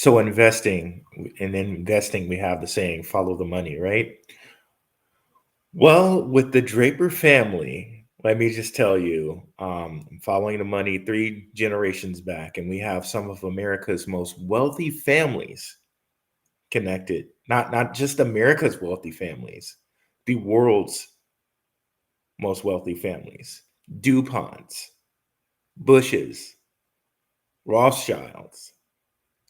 So investing, and in investing, we have the saying, follow the money, right? Well, with the Draper family, let me just tell you, following the money 3 generations back, and we have some of America's most wealthy families connected. Not just America's wealthy families, the world's most wealthy families. DuPonts, Bushes, Rothschilds,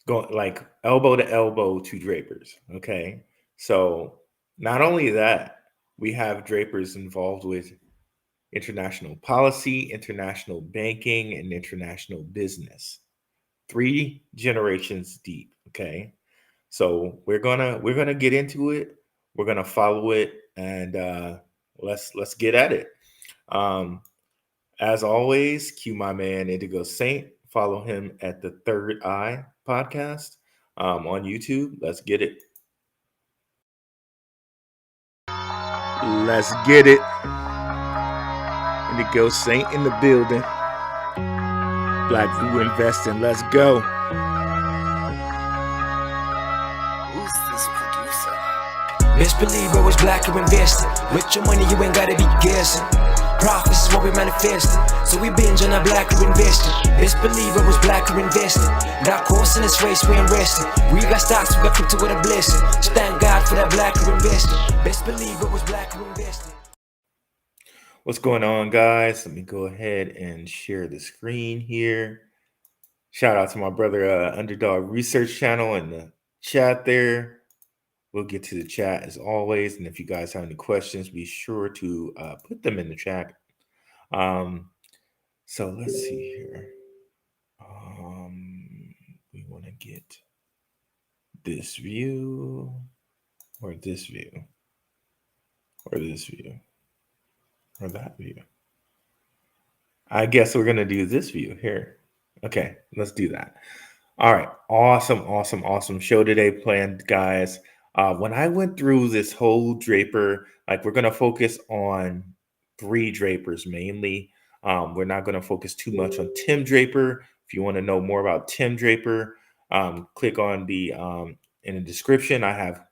going like elbow to elbow to Drapers. Okay. So not only that, we have Drapers involved with international policy, international banking, and international business. 3 generations deep. Okay. So we're gonna get into it. We're gonna follow it, and let's get at it. Um, as always, cue my man Indigo Saint. Follow him at the Third Eye Podcast on YouTube. Let's get it. Let's get it. Indigo Saint in the building. Black View Investing. Let's go. Who's this producer? Best believe I was black or invested. With your money, you ain't gotta be guessing. Profits is what we manifested. So we binge on our black or invested. Best believe I was black or invested. Got course in this race, we ain't resting. We got stocks, we got crypto with a blessing. So thank God for that black or invested. Best believe I was black or invested. What's going on, guys? Let me go ahead and share the screen here. Shout out to my brother Underdog Research Channel in the chat there. We'll get to the chat as always, and if you guys have any questions, be sure to put them in the chat. So let's see here. We want to get this view, or this view, or this view, or that view. I guess we're gonna do this view here. Okay, let's do that. All right, awesome show today planned, guys. When I went through this whole Draper, like we're gonna focus on 3 Drapers mainly. We're not gonna focus too much on Tim Draper. If you want to know more about Tim Draper, click on the in the description. I have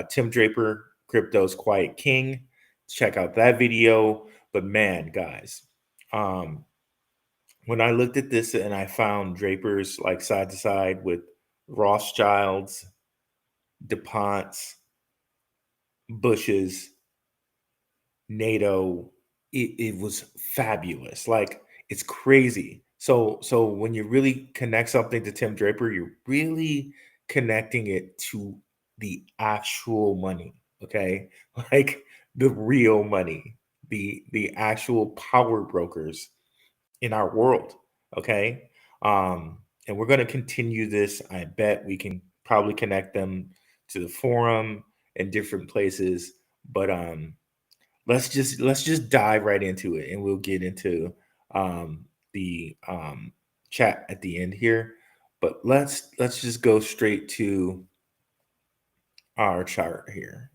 Tim Draper, Crypto's Quiet King. Check out that video. But man, guys, when I looked at this and I found Drapers like side to side with Rothschilds, DuPonts, Bushes, NATO, it was fabulous. Like it's crazy. So when you really connect something to Tim Draper, you're really connecting it to the actual money. Okay. Like the real money, the actual power brokers in our world. Okay. And we're going to continue this. I bet we can probably connect them to the forum and different places. But let's just dive right into it, and we'll get into the chat at the end here. But let's just go straight to our chart here,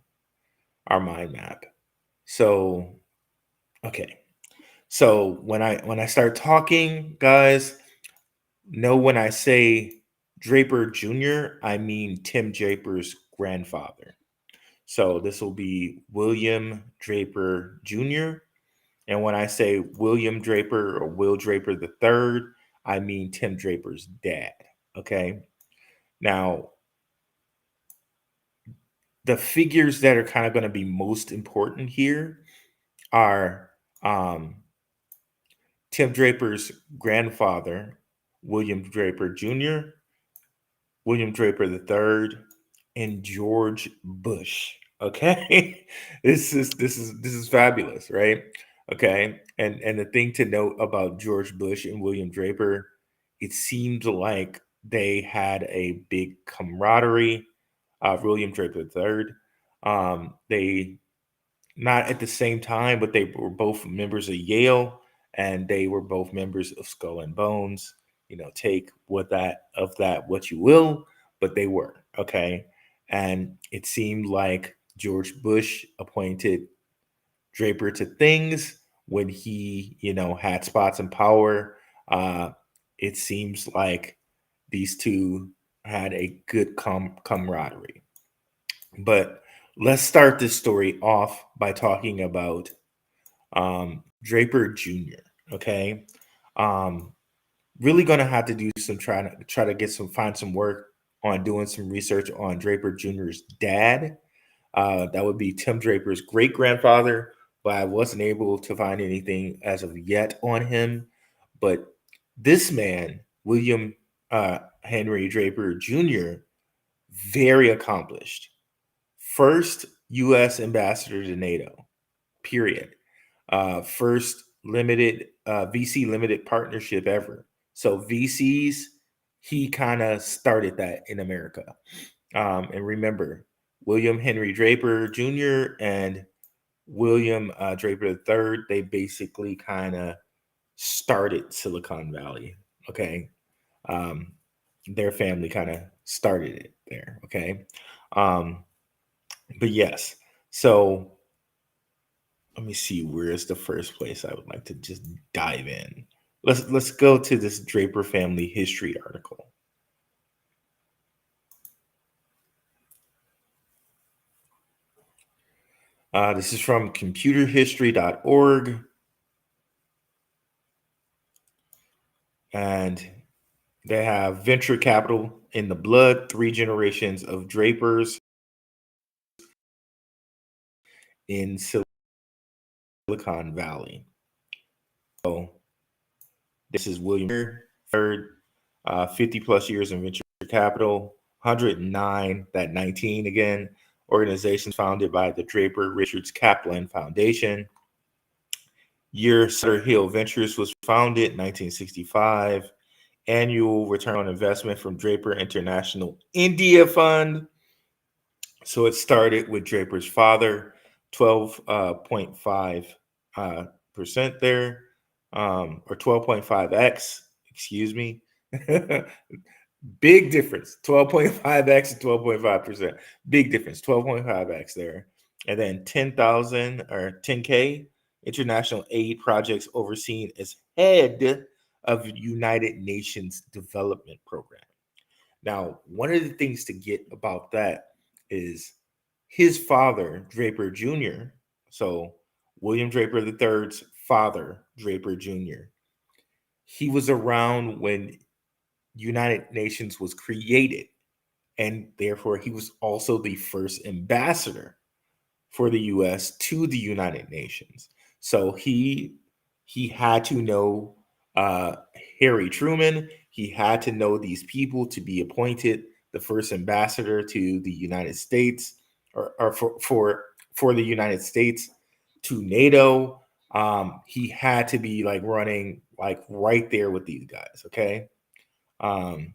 our mind map. So okay. So when I start talking, guys, know when I say Draper Jr., I mean Tim Draper's grandfather. So this will be William Draper Jr. And when I say William Draper or Will Draper the third, I mean Tim Draper's dad. Okay. Now, the figures that are kind of going to be most important here are Tim Draper's grandfather, William Draper Jr., William Draper III, and George Bush. Okay, this is fabulous, right? Okay, and the thing to note about George Bush and William Draper, it seemed like they had a big camaraderie. William Draper III, they not at the same time, but they were both members of Yale, and they were both members of Skull and Bones. Take what you will, but they were okay. And it seemed like George Bush appointed Draper to things when he, had spots in power. It seems like these two had a good camaraderie. But let's start this story off by talking about Draper Jr. Okay, um, really gonna have to do some try to get find some work on doing some research on Draper Jr.'s dad. That would be Tim Draper's great grandfather, but I wasn't able to find anything as of yet on him. But this man, William Henry Draper Jr., very accomplished. First U.S. ambassador to NATO, period. First limited VC limited partnership ever. So VCs, he kind of started that in America. And remember, William Henry Draper Jr. and William Draper III, they basically kind of started Silicon Valley. Okay. Um, their family kind of started it there. Okay. Um, but yes, so let me see, where is the first place I would like to just dive in. Let's go to this Draper family history article. This is from computerhistory.org. And they have venture capital in the blood, 3 generations of Drapers in Silicon Valley. So this is William III, 50 plus years in venture capital, 109, that 19 again, organizations founded by the Draper Richards Kaplan Foundation. Year Sutter Hill Ventures was founded 1965. Annual return on investment from Draper International India Fund. So it started with Draper's father, 12.5% there, or 12.5x, excuse me. Big difference, 12.5x and 12.5%. Big difference, 12.5x there. And then 10,000 or 10K international aid projects overseen as head of United Nations Development Program. Now, one of the things to get about that is his father, Draper Jr., so William Draper III's father, Draper Jr., he was around when United Nations was created, and therefore he was also the first ambassador for the U.S. to the United Nations. So he had to know Harry Truman. He had to know these people to be appointed the first ambassador to the United States, or for the United States to NATO. He had to be like running like right there with these guys. Okay. And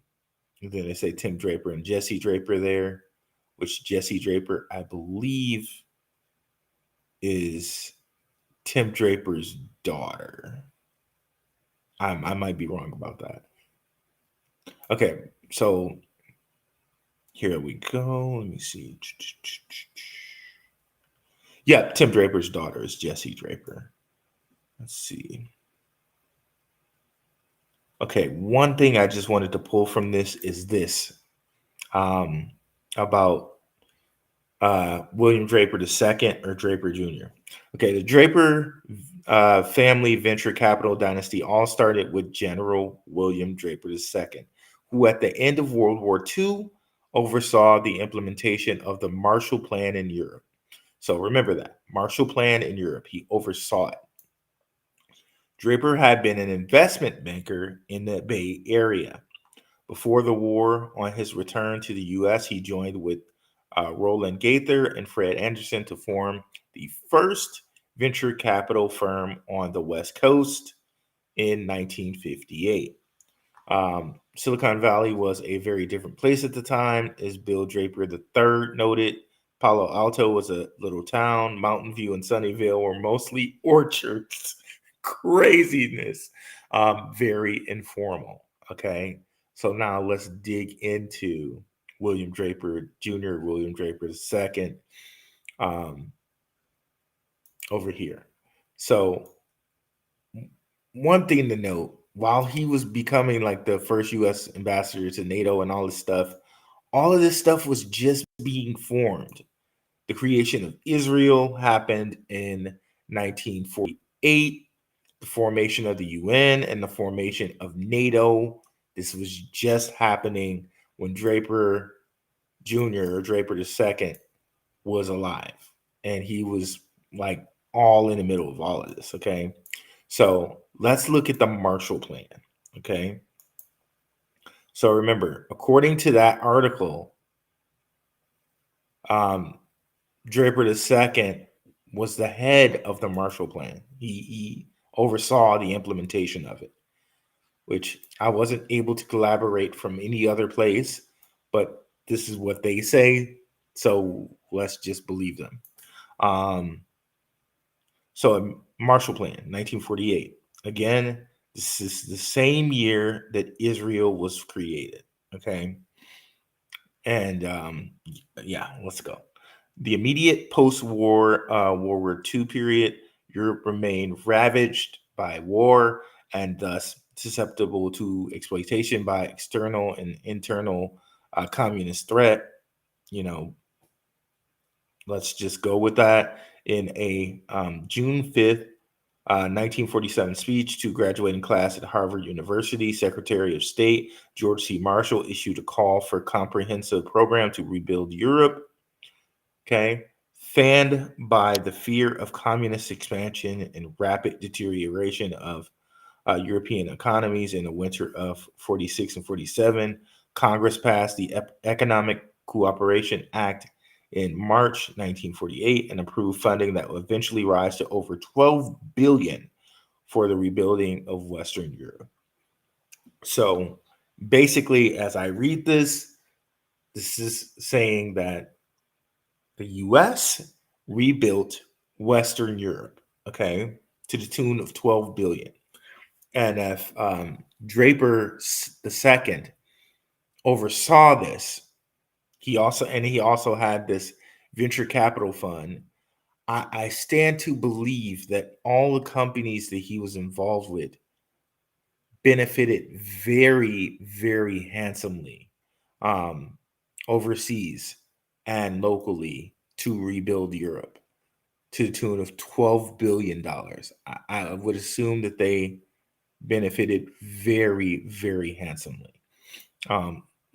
then they say Tim Draper and Jesse Draper there, which Jesse Draper, I believe, is Tim Draper's daughter. I might be wrong about that. Okay, so here we go. Let me see. Yeah, Tim Draper's daughter is Jesse Draper. Let's see. Okay, one thing I just wanted to pull from this is this about William Draper II or Draper Jr. Okay, the Draper family venture capital dynasty all started with General William Draper II, who at the end of World War II oversaw the implementation of the Marshall Plan in Europe. So remember that, Marshall Plan in Europe, he oversaw it. Draper had been an investment banker in the Bay Area. Before the war, on his return to the U.S., he joined with Roland Gaither and Fred Anderson to form the first venture capital firm on the West Coast in 1958. Silicon Valley was a very different place at the time, as Bill Draper III noted. Palo Alto was a little town. Mountain View and Sunnyvale were mostly orchards. Craziness. Very informal. Okay. So now let's dig into William Draper Jr., William Draper II over here. So one thing to note while he was becoming like the first U.S. ambassador to NATO and all of this stuff was just being formed. The creation of Israel happened in 1948. The formation of the UN and the formation of NATO. This was just happening when Draper Jr. or Draper II was alive. And he was like all in the middle of all of this. Okay. So let's look at the Marshall Plan. Okay. So remember, according to that article, Draper II was the head of the Marshall Plan. He oversaw the implementation of it, which I wasn't able to collaborate from any other place, but this is what they say. So let's just believe them. So Marshall Plan, 1948. Again, this is the same year that Israel was created. Okay. And yeah, let's go. The immediate post-war World War II period, Europe remained ravaged by war and thus susceptible to exploitation by external and internal communist threat. You know, let's just go with that. In a June 5th, 1947 speech to graduating class at Harvard University, Secretary of State George C. Marshall issued a call for a comprehensive program to rebuild Europe. Okay. Fanned by the fear of communist expansion and rapid deterioration of European economies in the winter of 46 and 47, Congress passed the Economic Cooperation Act in March 1948 and approved funding that will eventually rise to over 12 billion for the rebuilding of Western Europe. So basically, as I read this is saying that the US rebuilt Western Europe, okay, to the tune of 12 billion. And if Draper II oversaw this, he also had this venture capital fund. I stand to believe that all the companies that he was involved with benefited very, very handsomely overseas and locally to rebuild Europe to the tune of $12 billion. I would assume that they benefited very, very handsomely.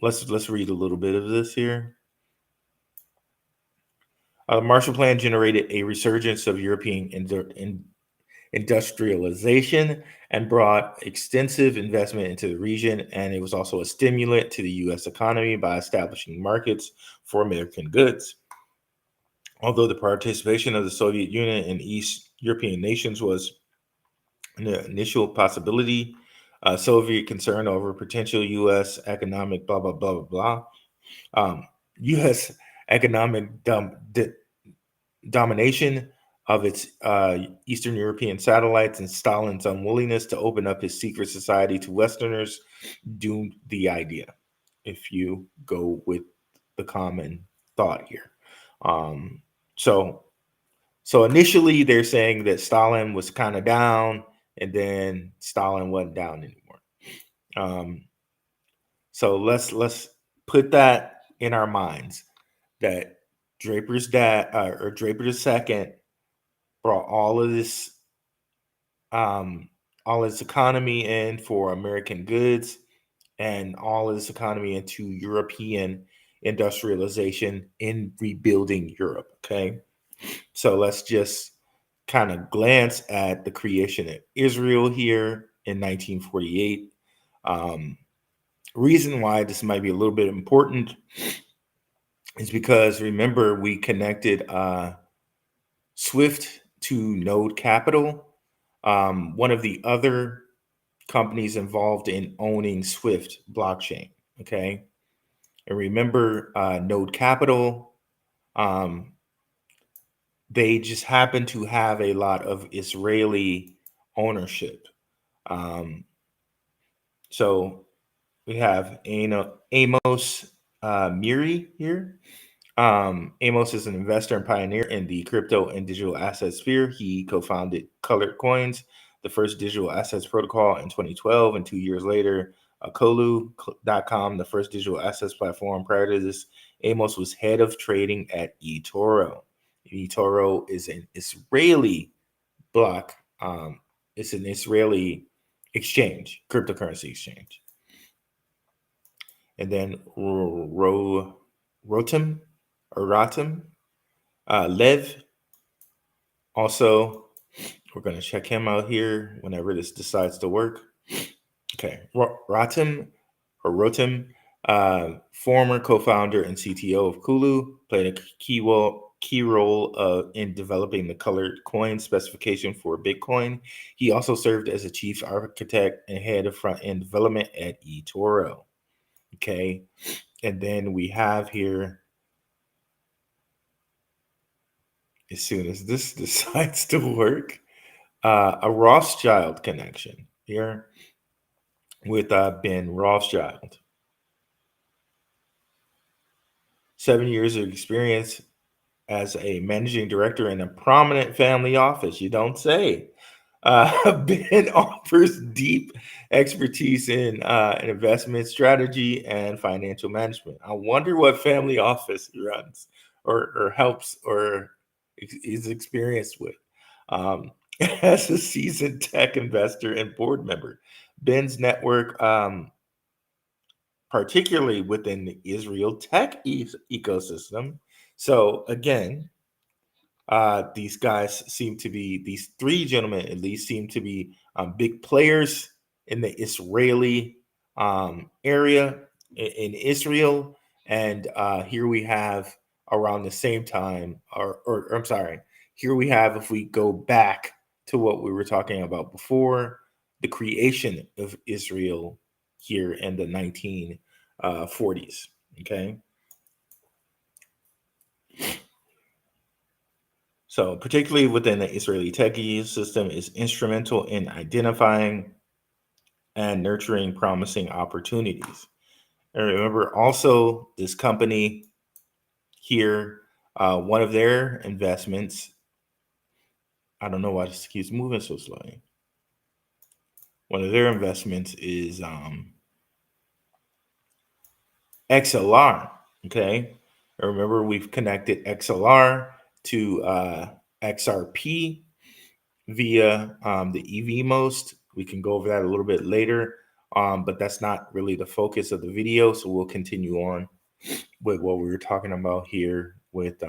Let's read a little bit of this here. The Marshall Plan generated a resurgence of European industrialization and brought extensive investment into the region, and it was also a stimulant to the U.S. economy by establishing markets for American goods. Although the participation of the Soviet Union and East European nations was an initial possibility, Soviet concern over potential U.S. economic blah, blah, blah, blah, blah. U.S. economic domination of its Eastern European satellites and Stalin's unwillingness to open up his secret society to Westerners doomed the idea, if you go with the common thought here. So initially they're saying that Stalin was kind of down, and then Stalin wasn't down anymore. So let's put that in our minds that Draper's dad or Draper II brought all of this, all his economy in for American goods and all of this economy into European industrialization in rebuilding Europe. Okay. So let's just kind of glance at the creation of Israel here in 1948. Reason why this might be a little bit important is because remember we connected SWIFT to Node Capital, one of the other companies involved in owning SWFT Blockchain. Okay, and remember Node Capital, they just happen to have a lot of Israeli ownership. So we have Amos Miri here. Amos is an investor and pioneer in the crypto and digital asset sphere. He co-founded Colored Coins, the first digital assets protocol in 2012, and 2 years later, Colu.com, the first digital assets platform. Prior to this, Amos was head of trading at eToro. eToro is an Israeli block. It's an Israeli exchange, cryptocurrency exchange. And then Rotem Lev. Also, we're going to check him out here whenever this decides to work. Okay, Rotem, former co-founder and CTO of Kulu, played a key role in developing the colored coin specification for Bitcoin. He also served as a chief architect and head of front-end development at eToro. Okay, and then we have here, as soon as this decides to work, a Rothschild connection here with Ben Rothschild. 7 years of experience as a managing director in a prominent family office. You don't say. Ben offers deep expertise in investment strategy and financial management. I wonder what family office he runs or helps or is experienced with. As a seasoned tech investor and board member, Ben's network, particularly within the Israel tech ecosystem. So again, these three gentlemen at least seem to be big players in the Israeli area in Israel. And here we have around the same time, or I'm sorry, here we have, if we go back to what we were talking about before, the creation of Israel here in the 1940s. Okay. So, particularly within the Israeli tech ecosystem, is instrumental in identifying and nurturing promising opportunities. And remember, also, this company here, one of their investments, I don't know why this keeps moving so slowly. One of their investments is XLR. Okay. And remember, we've connected XLR to XRP via the EV most. We can go over that a little bit later, but that's not really the focus of the video. So we'll continue on with what we were talking about here with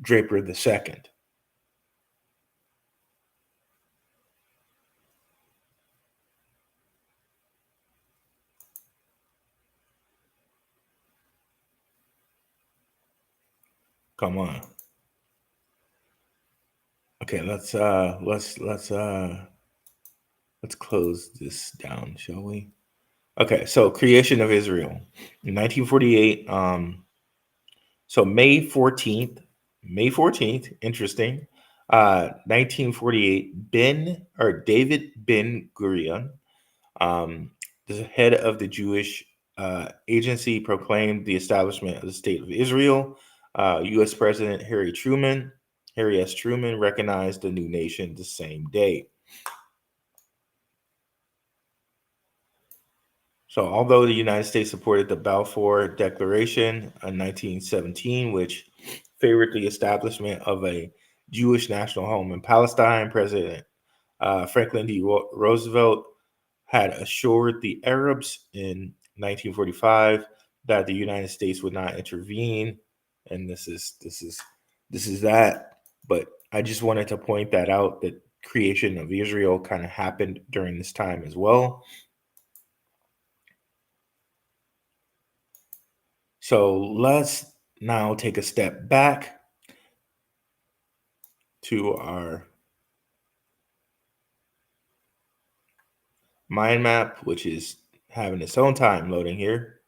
Draper the second. Come on. Okay, let's close this down, shall we? Okay, so creation of Israel in 1948. So May 14th, interesting. 1948, David Ben Gurion, the head of the Jewish agency, proclaimed the establishment of the state of Israel. U.S. President Harry S. Truman recognized the new nation the same day. So although the United States supported the Balfour Declaration in 1917, which favored the establishment of a Jewish national home in Palestine, President Franklin D. Roosevelt had assured the Arabs in 1945 that the United States would not intervene. And this is that. But I just wanted to point that out, that creation of Israel kind of happened during this time as well. So let's now take a step back to our mind map, which is having its own time loading here.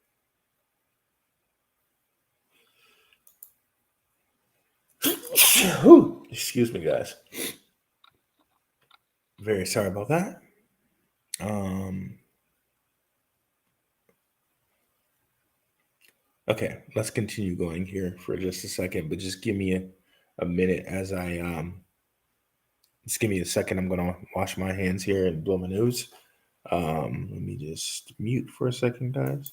Excuse me, guys. Very sorry about that. Okay, let's continue going here for just a second, but just give me a minute as I Just give me a second. I'm gonna wash my hands here and blow my nose. Let me just mute for a second, guys.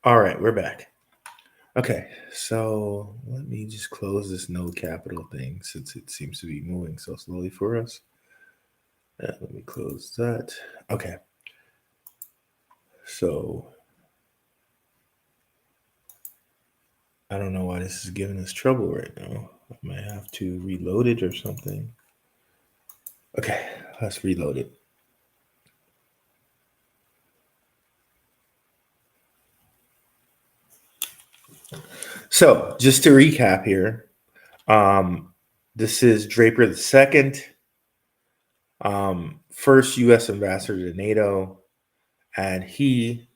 All right, we're back. Okay, so let me just close this no capital thing since it seems to be moving so slowly for us. Let me close that. Okay, so I don't know why this is giving us trouble right now. I might have to reload it or something. Okay, let's reload it. So just to recap here, this is Draper the second, first U.S. ambassador to NATO, and he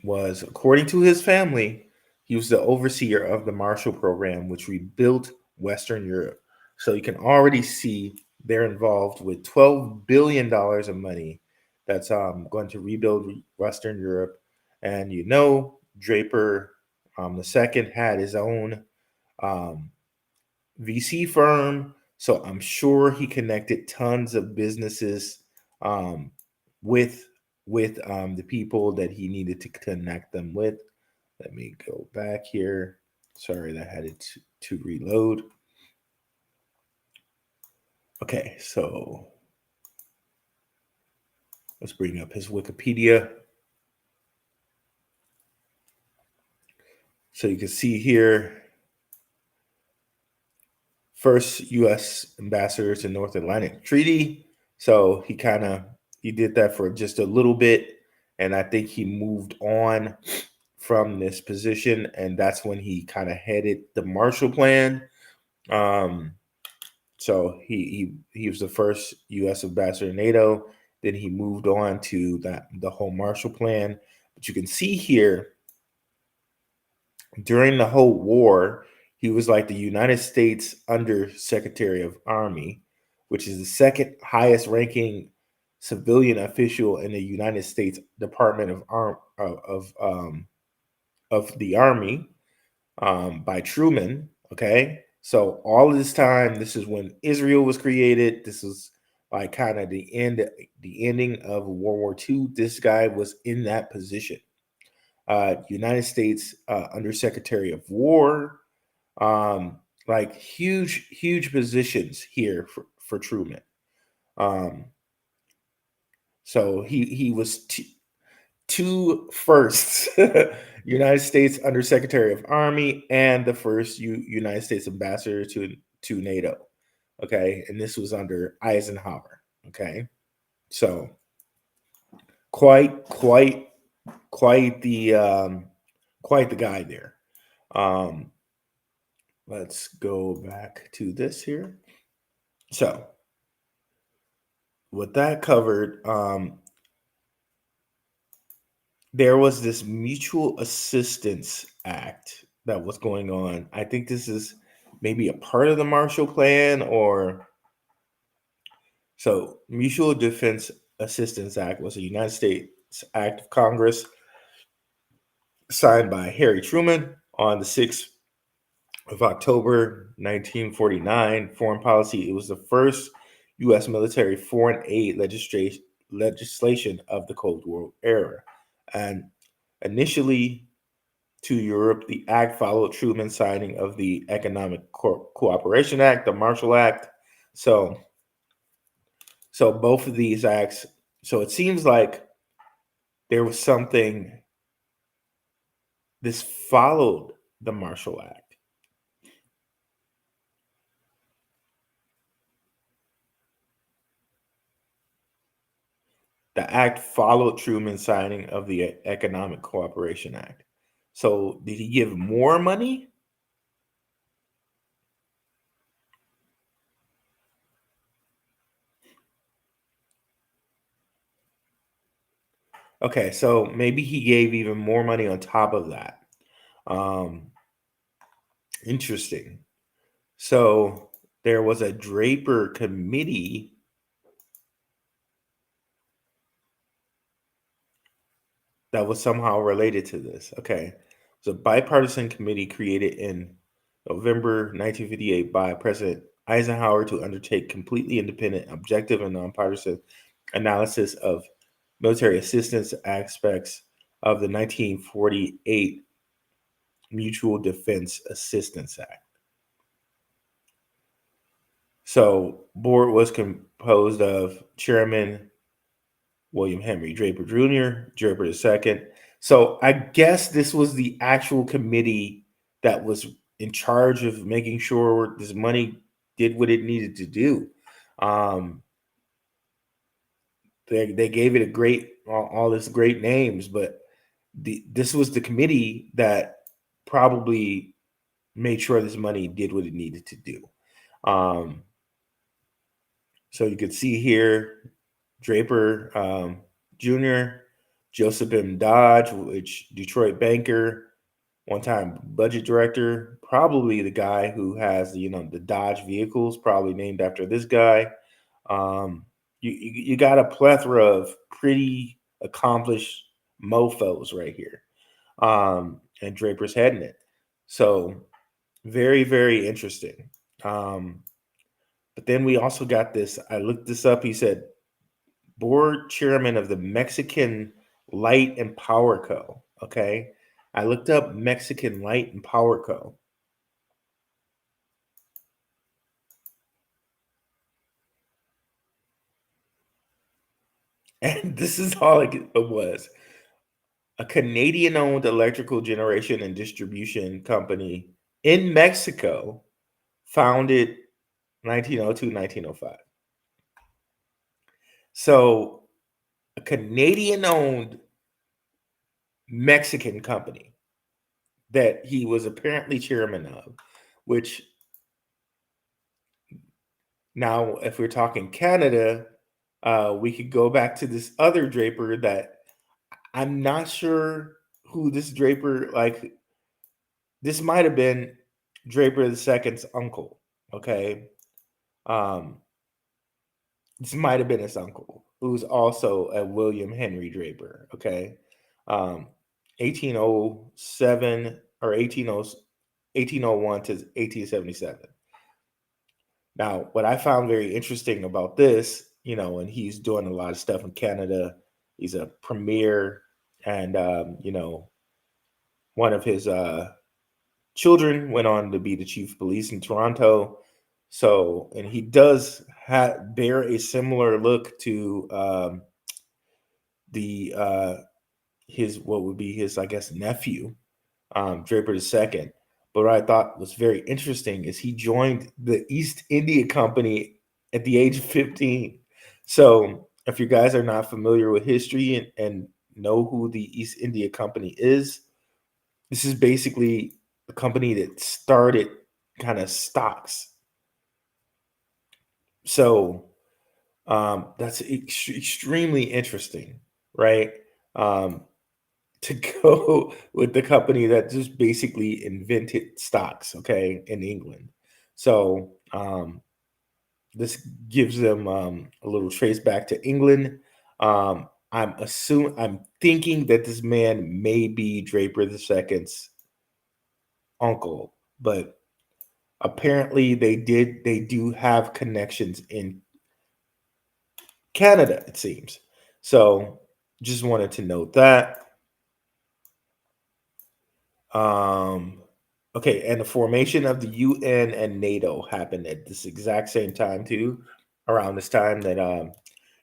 was, according to his family, he was the overseer of the Marshall Program, which rebuilt Western Europe. So you can already see they're involved with $12 billion of money that's going to rebuild Western Europe. And Draper the second had his own VC firm. So I'm sure he connected tons of businesses um, with the people that he needed to connect them with. Let me go back here. Sorry that I had it to reload. Okay, so let's bring up his Wikipedia. So you can see here, first U.S. ambassador to North Atlantic Treaty. So he did that for just a little bit, and I think he moved on from this position, and that's when he kind of headed the Marshall Plan. So he was the first U.S. ambassador to NATO. Then he moved on to the whole Marshall Plan. But you can see here, during the whole war, he was like the United States Under Secretary of Army, which is the second highest ranking civilian official in the United States Department of the Army, by Truman. Okay, so all of this time, this is when Israel was created. This is like kind of the ending of World War II. This guy was in that position. United States Undersecretary of War, like huge positions here for Truman. So he was two firsts: United States Undersecretary of Army and the first United States Ambassador to NATO. Okay, and this was under Eisenhower. Okay, so quite the guy there. Let's go back to this here. So with that covered, there was this Mutual Assistance Act that was going on. I think this is maybe a part of the Marshall Plan, or so Mutual Defense Assistance Act was a United States Act of Congress signed by Harry Truman on the 6th of October 1949. Foreign policy. It was the first U.S. military foreign aid legislation of the Cold War era. And initially to Europe, the act followed Truman's signing of the Economic Cooperation Act, the Marshall Act. So both of these acts, so it seems like there was something, this followed the Marshall Act. The act followed Truman's signing of the Economic Cooperation Act. So did he give more money? Okay, so maybe he gave even more money on top of that. Um, Interesting. So there was a Draper committee that was somehow related to this. Okay. It was a bipartisan committee created in November 1958 by President Eisenhower to undertake completely independent, objective, and nonpartisan analysis of military assistance aspects of the 1948 Mutual Defense Assistance Act. So, board was composed of Chairman William Henry Draper Jr., Draper II. So, I guess this was the actual committee that was in charge of making sure this money did what it needed to do. Um, they gave it a great all this great names, but this was the committee that probably made sure this money did what it needed to do. Um, so you could see here Draper Jr., Joseph M. Dodge, which Detroit banker, one-time budget director, probably the guy who has the Dodge vehicles, probably named after this guy. Um, you got a plethora of pretty accomplished mofos right here, and Draper's heading it. So very, very interesting. But then we also got this. I looked this up. He said board chairman of the Mexican Light and Power Co. Okay. I looked up Mexican Light and Power Co. And this is all it was. A Canadian owned electrical generation and distribution company in Mexico, founded 1902, 1905. So, a Canadian owned Mexican company that he was apparently chairman of, which now, if we're talking Canada, we could go back to this other Draper that I'm not sure who this Draper, like, this might have been Draper II's uncle. Okay. Um, this might have been his uncle, who's also a William Henry Draper. Okay. 1807 or 1801 to 1877. Now, what I found very interesting about this, and he's doing a lot of stuff in Canada. He's a premier, and one of his children went on to be the chief of police in Toronto. So, and he does bear a similar look to the his what would be his, I guess, nephew, Draper II. But what I thought was very interesting is he joined the East India Company at the age of 15. So if you guys are not familiar with history and know who the East India Company is, this is basically a company that started kind of stocks. So that's extremely interesting, right? To go with the company that just basically invented stocks, okay, in England. So this gives them a little trace back to England. I'm thinking that this man may be Draper II's uncle, but apparently they do have connections in Canada, it seems. So just wanted to note that. Okay, and the formation of the UN and NATO happened at this exact same time too, around this time that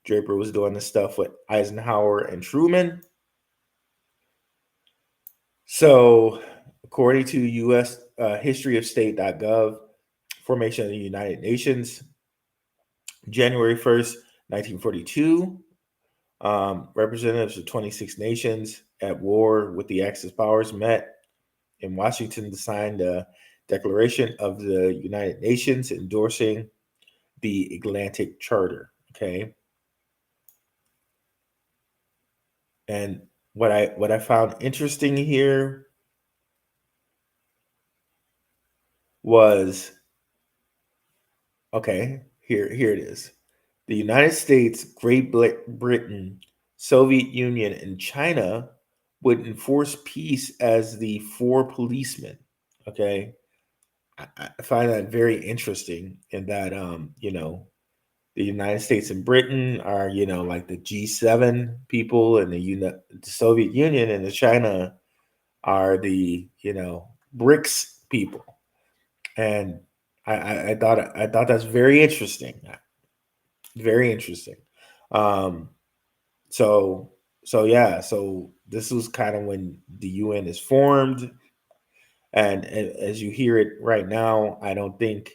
Draper was doing this stuff with Eisenhower and Truman. So, according to U.S. historyofstate.gov, formation of the United Nations, January 1st, 1942. Representatives of 26 nations at war with the Axis powers met in Washington to sign the Declaration of the United Nations endorsing the Atlantic Charter. Okay. And what I found interesting here was, okay, here it is. The United States, Great Britain, Soviet Union, and China would enforce peace as the four policemen. Okay. I find that very interesting in that the United States and Britain are, like the G7 people, and the Soviet Union and the China are the, BRICS people. And I thought that's very interesting. Very interesting. Um, so yeah, so this was kind of when the UN is formed, and as you hear it right now, I don't think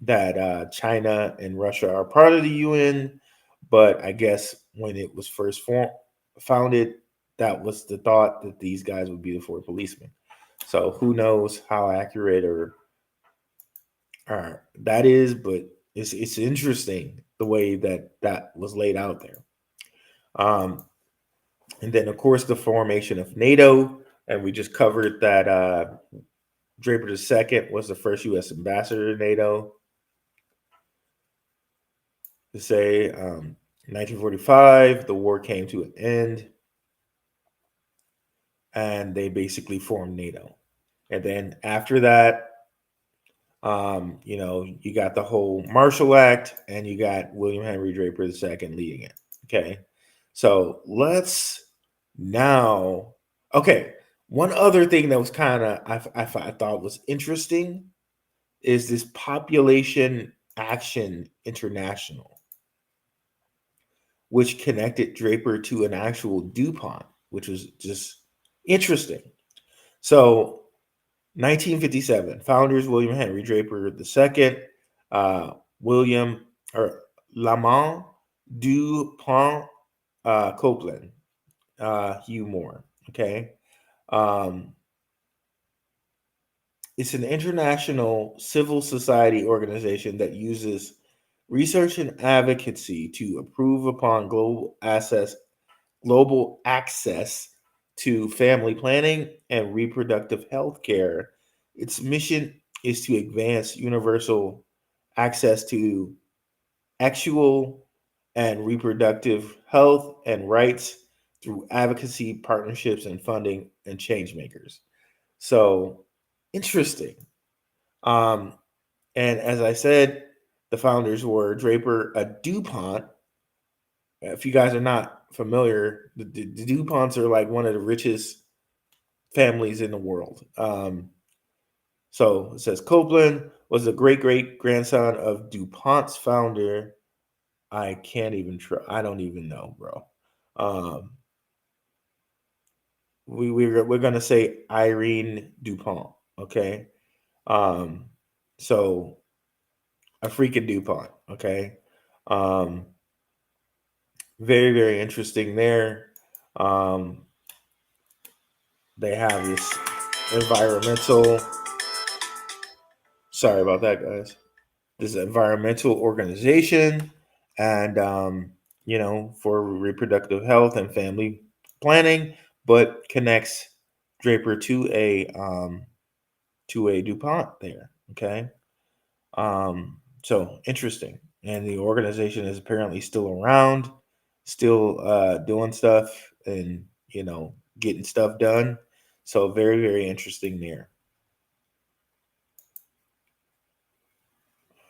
that China and Russia are part of the UN, but I guess when it was first founded, that was the thought that these guys would be the four policemen. So who knows how accurate or that is, but it's interesting the way that was laid out there. Um, and then of course the formation of NATO, and we just covered that Draper II was the first U.S. ambassador to NATO. To say 1945, the war came to an end, and they basically formed NATO. And then after that, you got the whole Marshall Act, and you got William Henry Draper II leading it. Okay, so let's now. Okay, one other thing that was kind of I thought was interesting is this Population Action International, which connected Draper to an actual DuPont, which was just interesting. So 1957, founders William Henry Draper II, William or Lamont DuPont Copeland, Hugh Moore. Okay. Um, it's an international civil society organization that uses research and advocacy to improve upon global access to family planning and reproductive health care. Its mission is to advance universal access to sexual and reproductive health and rights through advocacy, partnerships, and funding and change makers. So interesting. Um, and as I said, the founders were Draper, a DuPont. If you guys are not familiar, the DuPonts are like one of the richest families in the world. So it says Copeland was the great grandson of DuPont's founder. I can't even try. I don't even know, bro. Um, we're gonna say Irene DuPont. Okay. Um, so a freaking DuPont. Okay. Um, very interesting there. Um, they have this environmental. Sorry about that, guys. This environmental organization, and for reproductive health and family planning, but connects Draper to a DuPont there. Okay. So interesting. And the organization is apparently still around, still doing stuff, and getting stuff done. So very interesting there.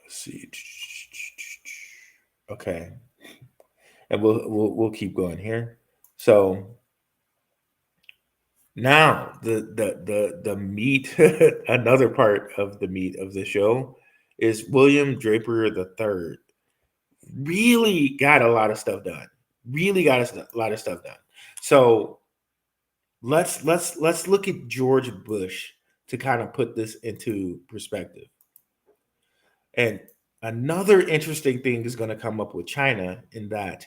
Let's see. Okay. And we'll keep going here. So now the meat, another part of the meat of the show is William Draper III. Really got a lot of stuff done. Really got a lot of stuff done. So let's look at George Bush to kind of put this into perspective. And another interesting thing is going to come up with China in that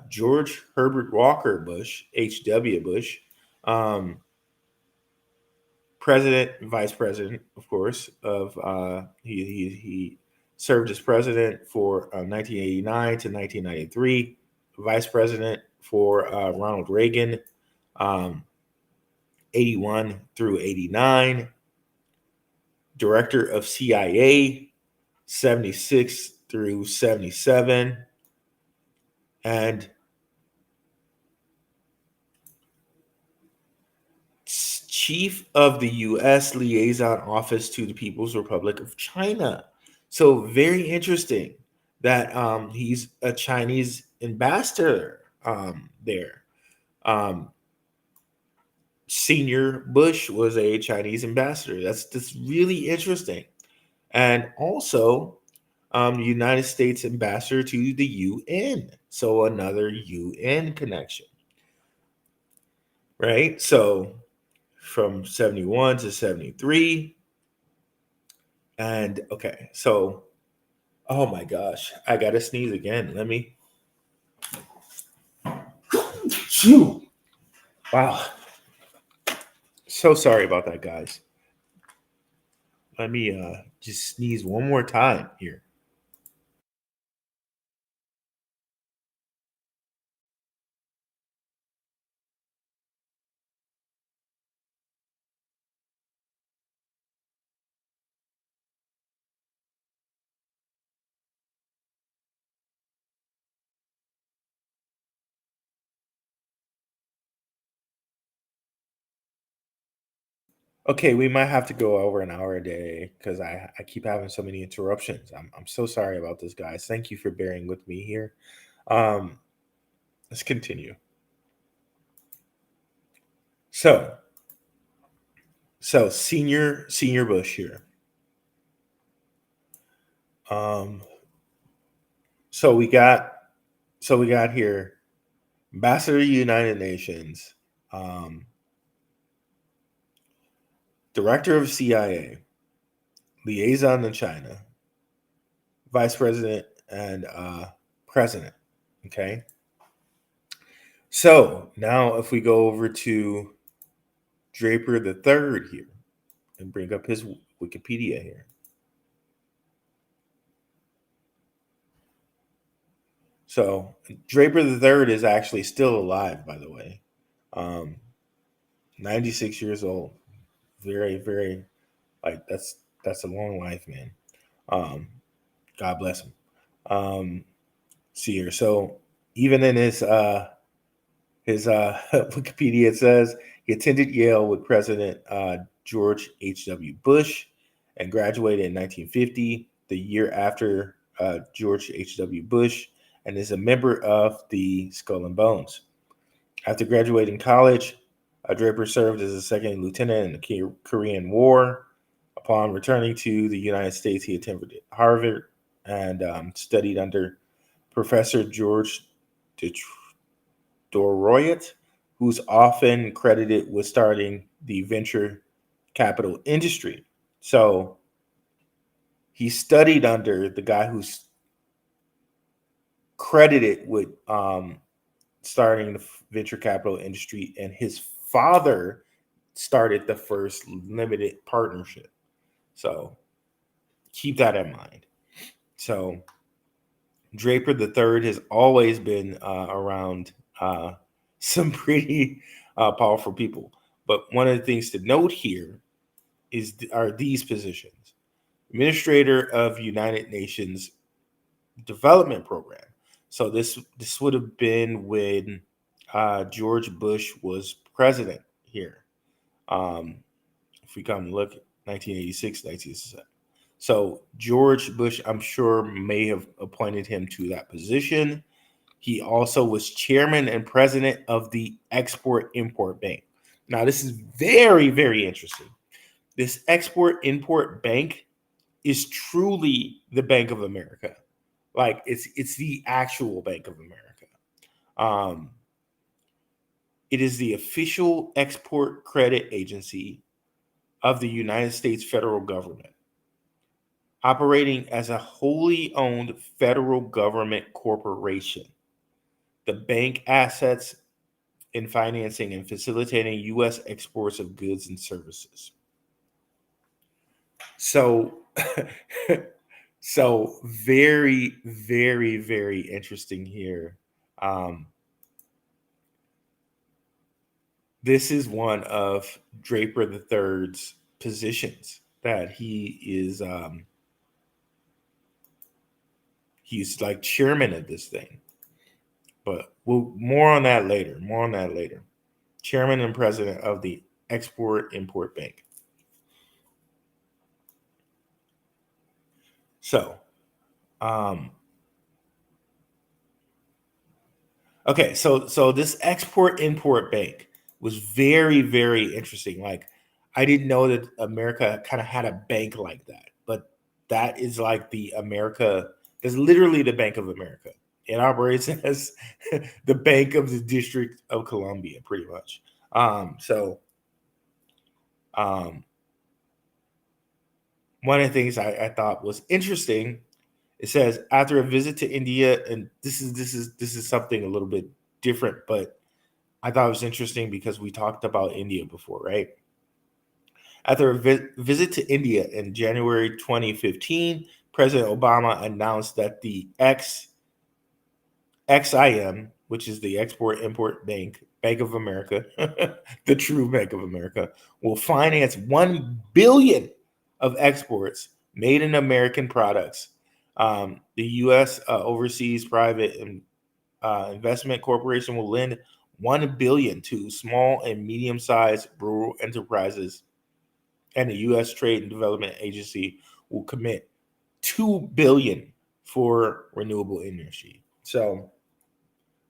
George Herbert Walker Bush, H.W. Bush, president, vice president, of course, of he served as president for 1989 to 1993, vice president for Ronald Reagan, um, 81 through 89, director of CIA, 76 through 77, and chief of the U.S. Liaison Office to the People's Republic of China. So very interesting that he's a Chinese ambassador there. Um, Senior Bush was a Chinese ambassador. That's really interesting. And also, the United States ambassador to the UN. So another UN connection, right? So from 71 to 73. And okay, so oh my gosh, I gotta sneeze again. Let me. Phew. Wow. So sorry about that, guys. Let me just sneeze one more time here. Okay, we might have to go over an hour a day because I keep having so many interruptions. I'm so sorry about this, guys. Thank you for bearing with me here. Um, let's continue. So senior Bush here. Um, so we got here Ambassador to the United Nations, um, Director of CIA, Liaison to China, Vice President, and President. Okay. So now if we go over to Draper the Third here and bring up his Wikipedia here. So Draper the Third is actually still alive, by the way. 96 years old. Very, very like that's a long life, man. God bless him. See here. So even in his Wikipedia, it says he attended Yale with President George H.W. Bush and graduated in 1950, the year after George H.W. Bush, and is a member of the Skull and Bones. After graduating college, Draper served as a second lieutenant in the Korean War. Upon returning to the United States, he attended Harvard and studied under Professor George Doroyet, who's often credited with starting the venture capital industry. So he studied under the guy who's credited with starting the venture capital industry, and his father started the first limited partnership. So keep that in mind. So Draper the Third has always been around some pretty powerful people. But one of the things to note here are these positions: Administrator of United Nations Development Program. So this would have been when George Bush was president here. If we come look, 1986, 1987. So George Bush, I'm sure, may have appointed him to that position. He also was chairman and president of the Export-Import Bank. Now, this is very, very interesting. This Export-Import Bank is truly the Bank of America. Like it's the actual Bank of America. It is the official export credit agency of the United States federal government, operating as a wholly owned federal government corporation. The bank assets in financing and facilitating U.S. exports of goods and services. So, so very, very, very interesting here. Um, this is one of Draper the Third's positions that he's like chairman of this thing. But more on that later. More on that later. Chairman and president of the Export Import Bank. So, okay, so this Export Import Bank was very, very interesting. Like, I didn't know that America kind of had a bank like that, but that is like the America. That's literally the Bank of America. It operates as the Bank of the District of Columbia, pretty much. So um, one of the things I thought was interesting, it says after a visit to India, and this is something a little bit different, but I thought it was interesting because we talked about India before, right? After a visit to India in January 2015, President Obama announced that the XIM, which is the Export Import Bank, Bank of America, the true Bank of America, will finance 1 billion of exports made in American products. The U.S. Overseas Private Investment Corporation will lend 1 billion to small and medium-sized rural enterprises, and the U.S. Trade and Development Agency will commit 2 billion for renewable energy. So,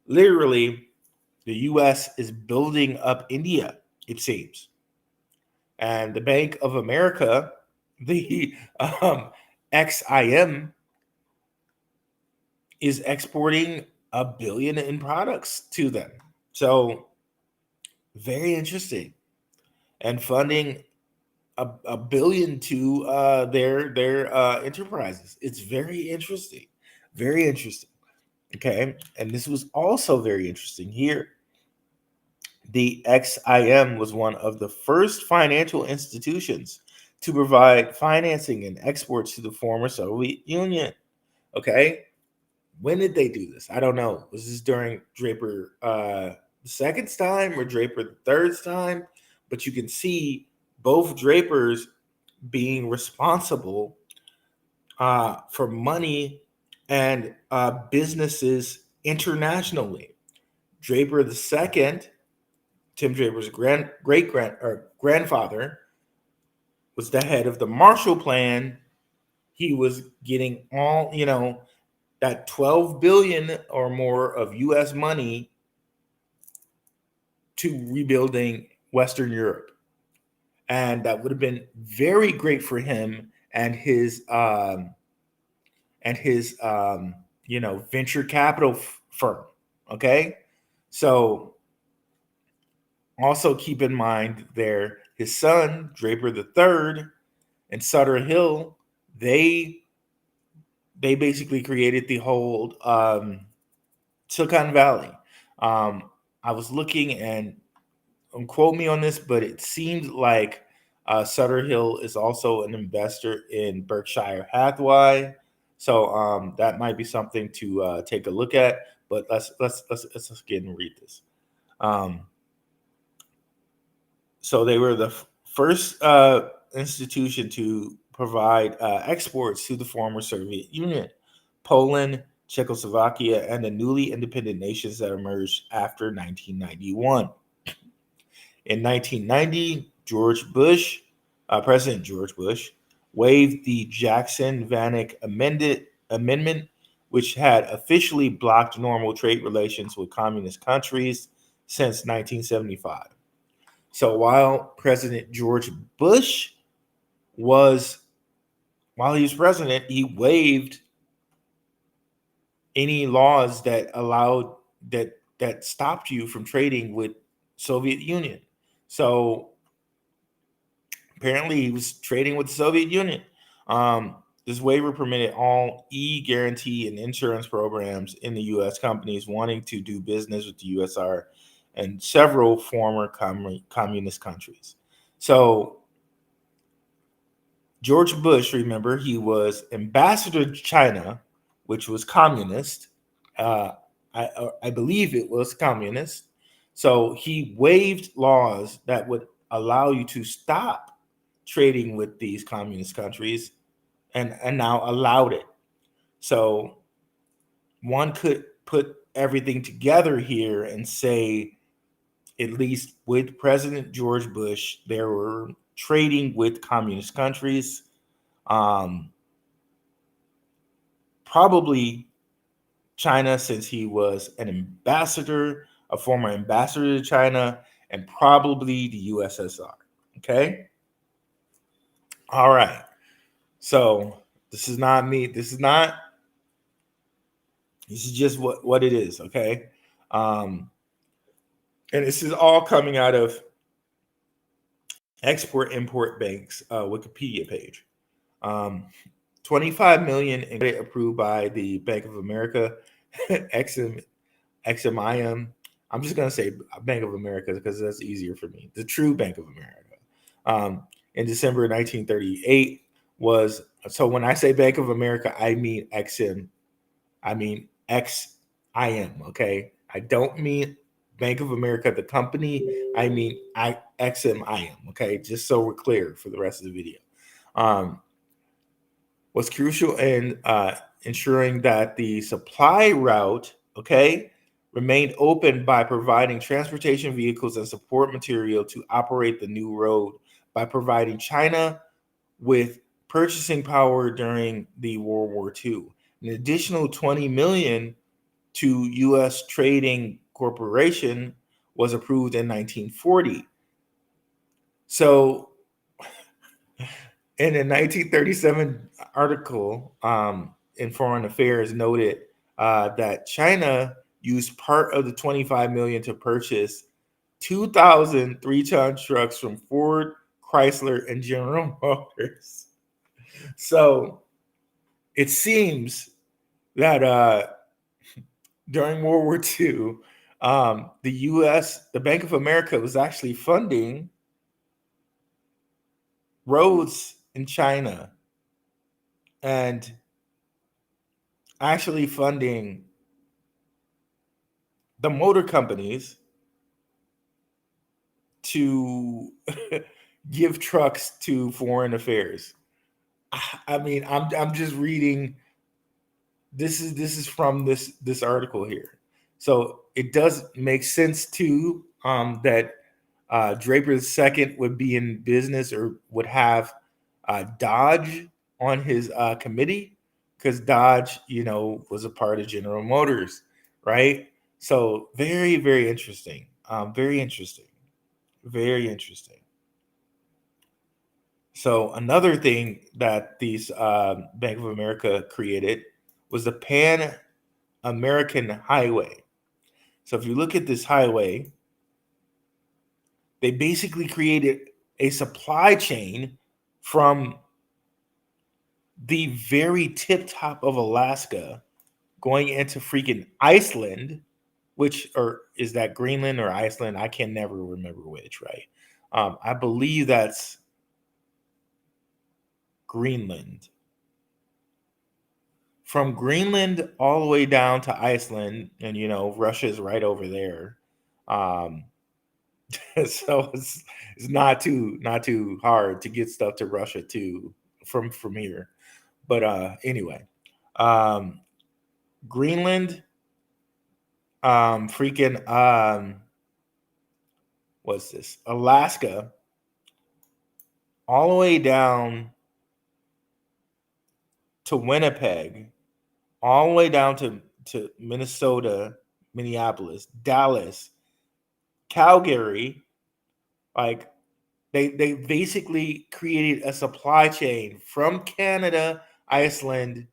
literally, the U.S. is building up India, it seems, and the Bank of America, the XIM, is exporting 1 billion in products to them. So very interesting, and funding a billion to their enterprises. It's very interesting, very interesting. Okay, and this was also very interesting here. The XIM was one of the first financial institutions to provide financing and exports to the former Soviet Union. Okay, when did they do this? I don't know. Was this during Draper the second's time or Draper the third's time? But you can see both Drapers being responsible for money and businesses internationally. Draper the second, Tim Draper's grandfather, was the head of the Marshall Plan. He was getting all, that 12 billion or more of US money to rebuilding Western Europe. And that would have been very great for him and his venture capital firm. Okay? So also keep in mind there his son Draper the Third and Sutter Hill, they basically created the whole Silicon Valley. I was looking, and quote me on this, but it seemed like Sutter Hill is also an investor in Berkshire Hathaway. So that might be something to take a look at. But let's get and read this. So they were the first institution to provide exports to the former Soviet Union, Poland, Czechoslovakia, and the newly independent nations that emerged after 1991. In 1990, President George Bush, waived the Jackson-Vanik Amendment, which had officially blocked normal trade relations with communist countries since 1975. So while President George Bush was president, he waived any laws that allowed that stopped you from trading with Soviet Union. So apparently he was trading with the Soviet Union. This waiver permitted all e-guarantee and insurance programs in the U.S. companies wanting to do business with the USSR and several former communist countries. So George Bush, remember, he was ambassador to China, which was communist. Uh, I believe it was communist. So he waived laws that would allow you to stop trading with these communist countries, and now allowed it. So one could put everything together here and say, at least with President George Bush, there were trading with communist countries. Um, Probably China, since he was an ambassador, a former ambassador to China, and probably the USSR. Okay. All right. So this is not me. This is just what it is. Okay. And this is all coming out of Export Import Bank's Wikipedia page. 25 million in credit approved by the Bank of America, XMIM. I'm just going to say Bank of America because that's easier for me. The true Bank of America. In December 1938 was, so when I say Bank of America, I mean XM. I mean XIM, okay? I don't mean Bank of America, the company. I mean XMIM, okay? Just so we're clear for the rest of the video. Was crucial in ensuring that the supply route, okay, remained open by providing transportation vehicles and support material to operate the new road, by providing China with purchasing power during the World War II. An additional 20 million to U.S. Trading Corporation was approved in 1940. So in a 1937 article in Foreign Affairs noted that China used part of the 25 million to purchase 2,000 3-ton trucks from Ford, Chrysler, and General Motors. So it seems that during World War II, the U.S., the Bank of America was actually funding roads in China and actually funding the motor companies to give trucks to foreign affairs. I mean, I'm just reading. This is from this article here, so it does make sense too that Draper II would be in business or would have Dodge on his committee, because Dodge, was a part of General Motors, right? So very, very interesting. Very interesting. Very interesting. So another thing that these Bank of America created was the Pan American Highway. So if you look at this highway, they basically created a supply chain from the very tip top of Alaska going into freaking Iceland, or is that Greenland or Iceland? I can never remember which, right? I believe that's Greenland. From Greenland all the way down to Iceland, and Russia's right over there. So it's not too hard to get stuff to Russia too from here. But anyway, Greenland, what's this? Alaska, all the way down to Winnipeg, all the way down to Minnesota, Minneapolis, Dallas, Calgary. Like they basically created a supply chain from Canada, Iceland,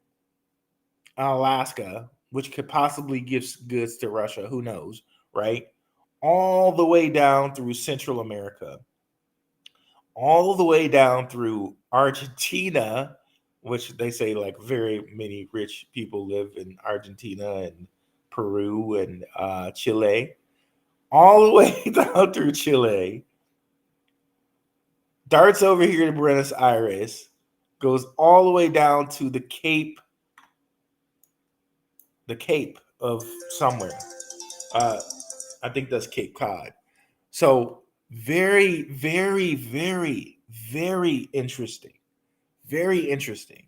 Alaska, which could possibly give goods to Russia. Who knows, right? All the way down through Central America, all the way down through Argentina, which they say like very many rich people live in Argentina and Peru and Chile, all the way down through Chile, darts over here to Buenos Aires, goes all the way down to the Cape of somewhere. I think that's Cape Cod. So very, very, very, very interesting. Very interesting.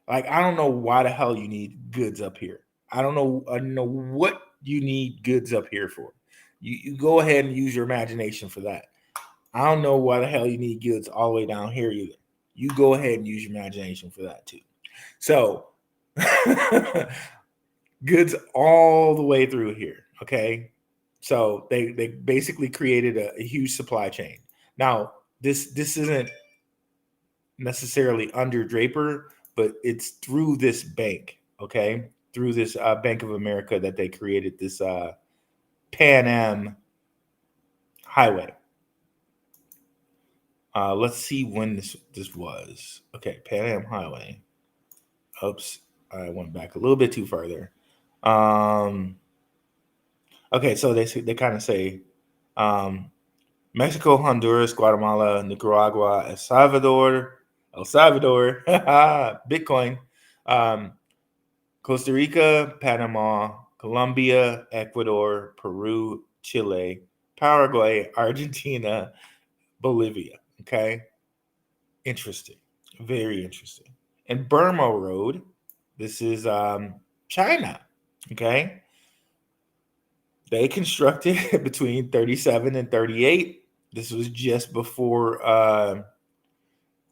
Like, I don't know why the hell you need goods up here. I don't know what you need goods up here for. You go ahead and use your imagination for that. I don't know why the hell you need goods all the way down here either. You go ahead and use your imagination for that too. So goods all the way through here. Okay. So they basically created a huge supply chain. Now, this isn't necessarily under Draper, but it's through this bank, okay? Through this Bank of America that they created this Pan Am highway. Let's see when this was. Okay, Pan Am Highway. Oops, I went back a little bit too farther. Okay, so they kind of say Mexico, Honduras, Guatemala, Nicaragua, El Salvador, Bitcoin, Costa Rica, Panama, Colombia, Ecuador, Peru, Chile, Paraguay, Argentina, Bolivia. Okay, interesting, very interesting. And Burma Road, this is China. Okay, they constructed between 37 and 38. This was just before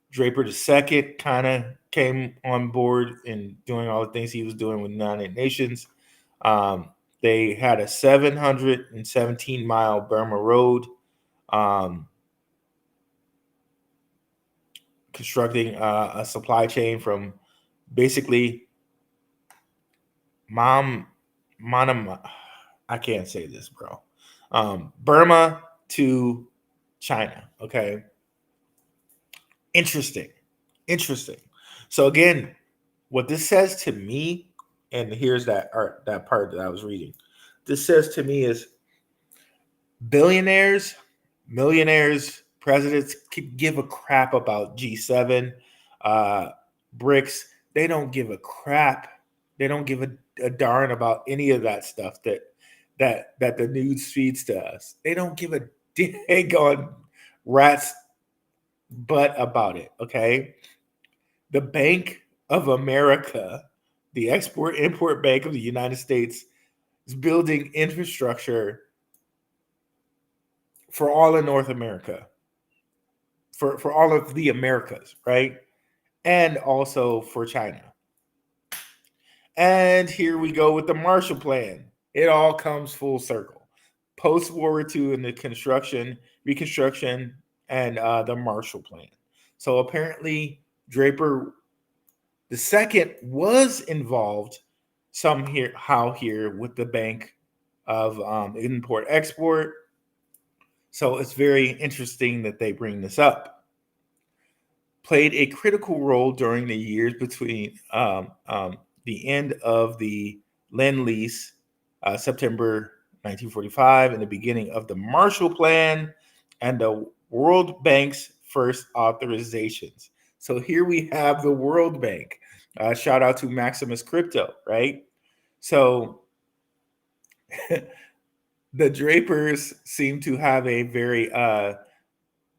Draper II kind of came on board and doing all the things he was doing with United Nations. They had a 717-mile Burma Road, constructing a supply chain from basically I can't say this, bro. Burma to China. Okay. Interesting. So again, what this says to me, and here's that part that I was reading. This says to me is billionaires, millionaires, presidents could give a crap about G7, BRICS. They don't give a crap. They don't give a darn about any of that stuff that the news feeds to us. They don't give a daggone rat's butt about it. Okay, the Bank of America, the Export-Import Bank of the United States, is building infrastructure for all of North America, for all of the Americas, right? And also for China. And here we go with the Marshall Plan. It all comes full circle. Post-World War II and the reconstruction, and the Marshall Plan. So apparently Draper II was involved somehow here with the Bank of Import-Export. So it's very interesting that they bring this up. Played a critical role during the years between the end of the Lend-Lease, September 1945, and the beginning of the Marshall Plan and the World Bank's first authorizations. So here we have the World Bank. Shout out to Maximus Crypto, right? So the Drapers seem to have a very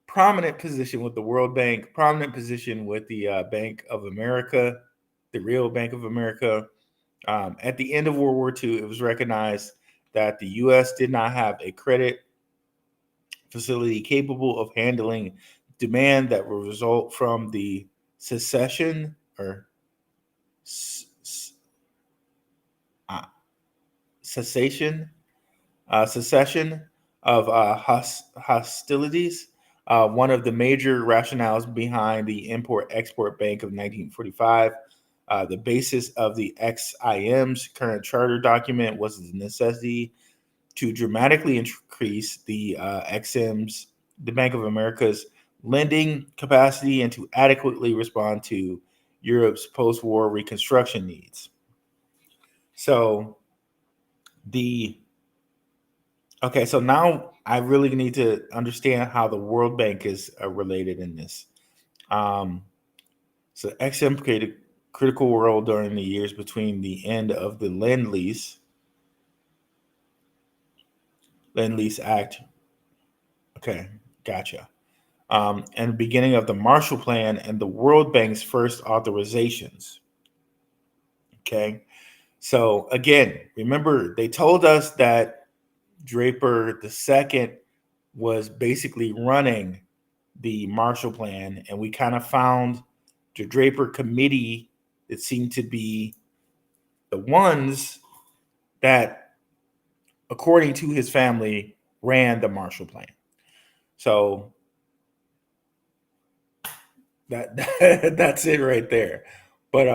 prominent position with the World Bank, prominent position with the Bank of America, the real Bank of America. At the end of World War II, it was recognized that the U.S. did not have a credit facility capable of handling demand that would result from the cessation of hostilities. One of the major rationales behind the Import-Export Bank of 1945, the basis of the XIM's current charter document was the necessity to dramatically increase the XM's, the Bank of America's lending capacity and to adequately respond to Europe's post-war reconstruction needs. So so now I really need to understand how the World Bank is related in this. So XM played a critical role during the years between the end of the Lend-Lease Act. Okay, gotcha. And the beginning of the Marshall Plan and the World Bank's first authorizations. Okay, so again, remember they told us that Draper II was basically running the Marshall Plan, and we kind of found the Draper Committee that seemed to be the ones that, according to his family, ran the Marshall Plan. So that's it right there. But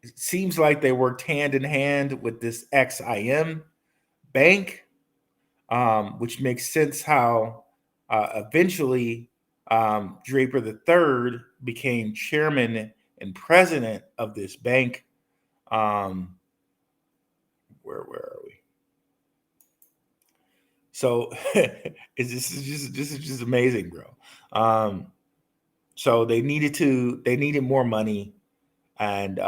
it seems like they worked hand in hand with this XIM bank, which makes sense how eventually Draper III became chairman and president of this bank. Where are we? So this is just amazing, bro. So they needed more money, and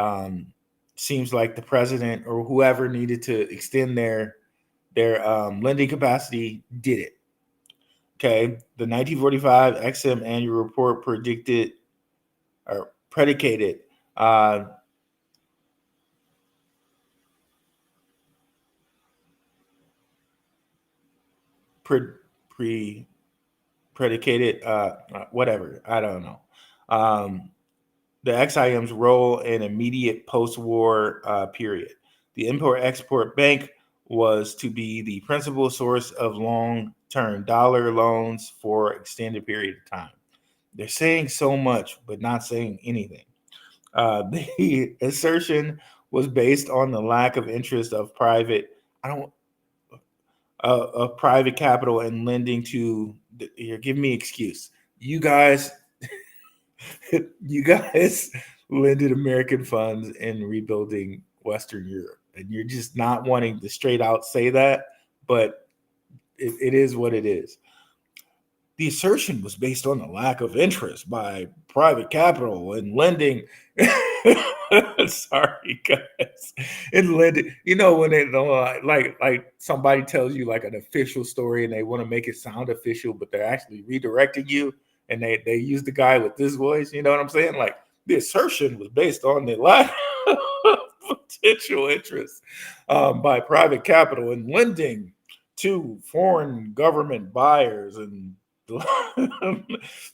seems like the president or whoever needed to extend their lending capacity did it. Okay, the 1945 XM annual report predicated predicated whatever, I don't know, the XIM's role in immediate post-war period. The Import-Export Bank was to be the principal source of long-term dollar loans for extended period of time. They're saying so much, but not saying anything. The assertion was based on the lack of interest of private capital and lending to. You're giving me excuse. You guys lended American funds in rebuilding Western Europe, and you're just not wanting to straight out say that, but it is what it is. The assertion was based on the lack of interest by private capital and lending. Sorry, guys. And lending, when they like somebody tells you like an official story and they want to make it sound official, but they're actually redirecting you, and they use the guy with this voice. You know what I'm saying? Like the assertion was based on the lack of potential interest by private capital and lending to foreign government buyers and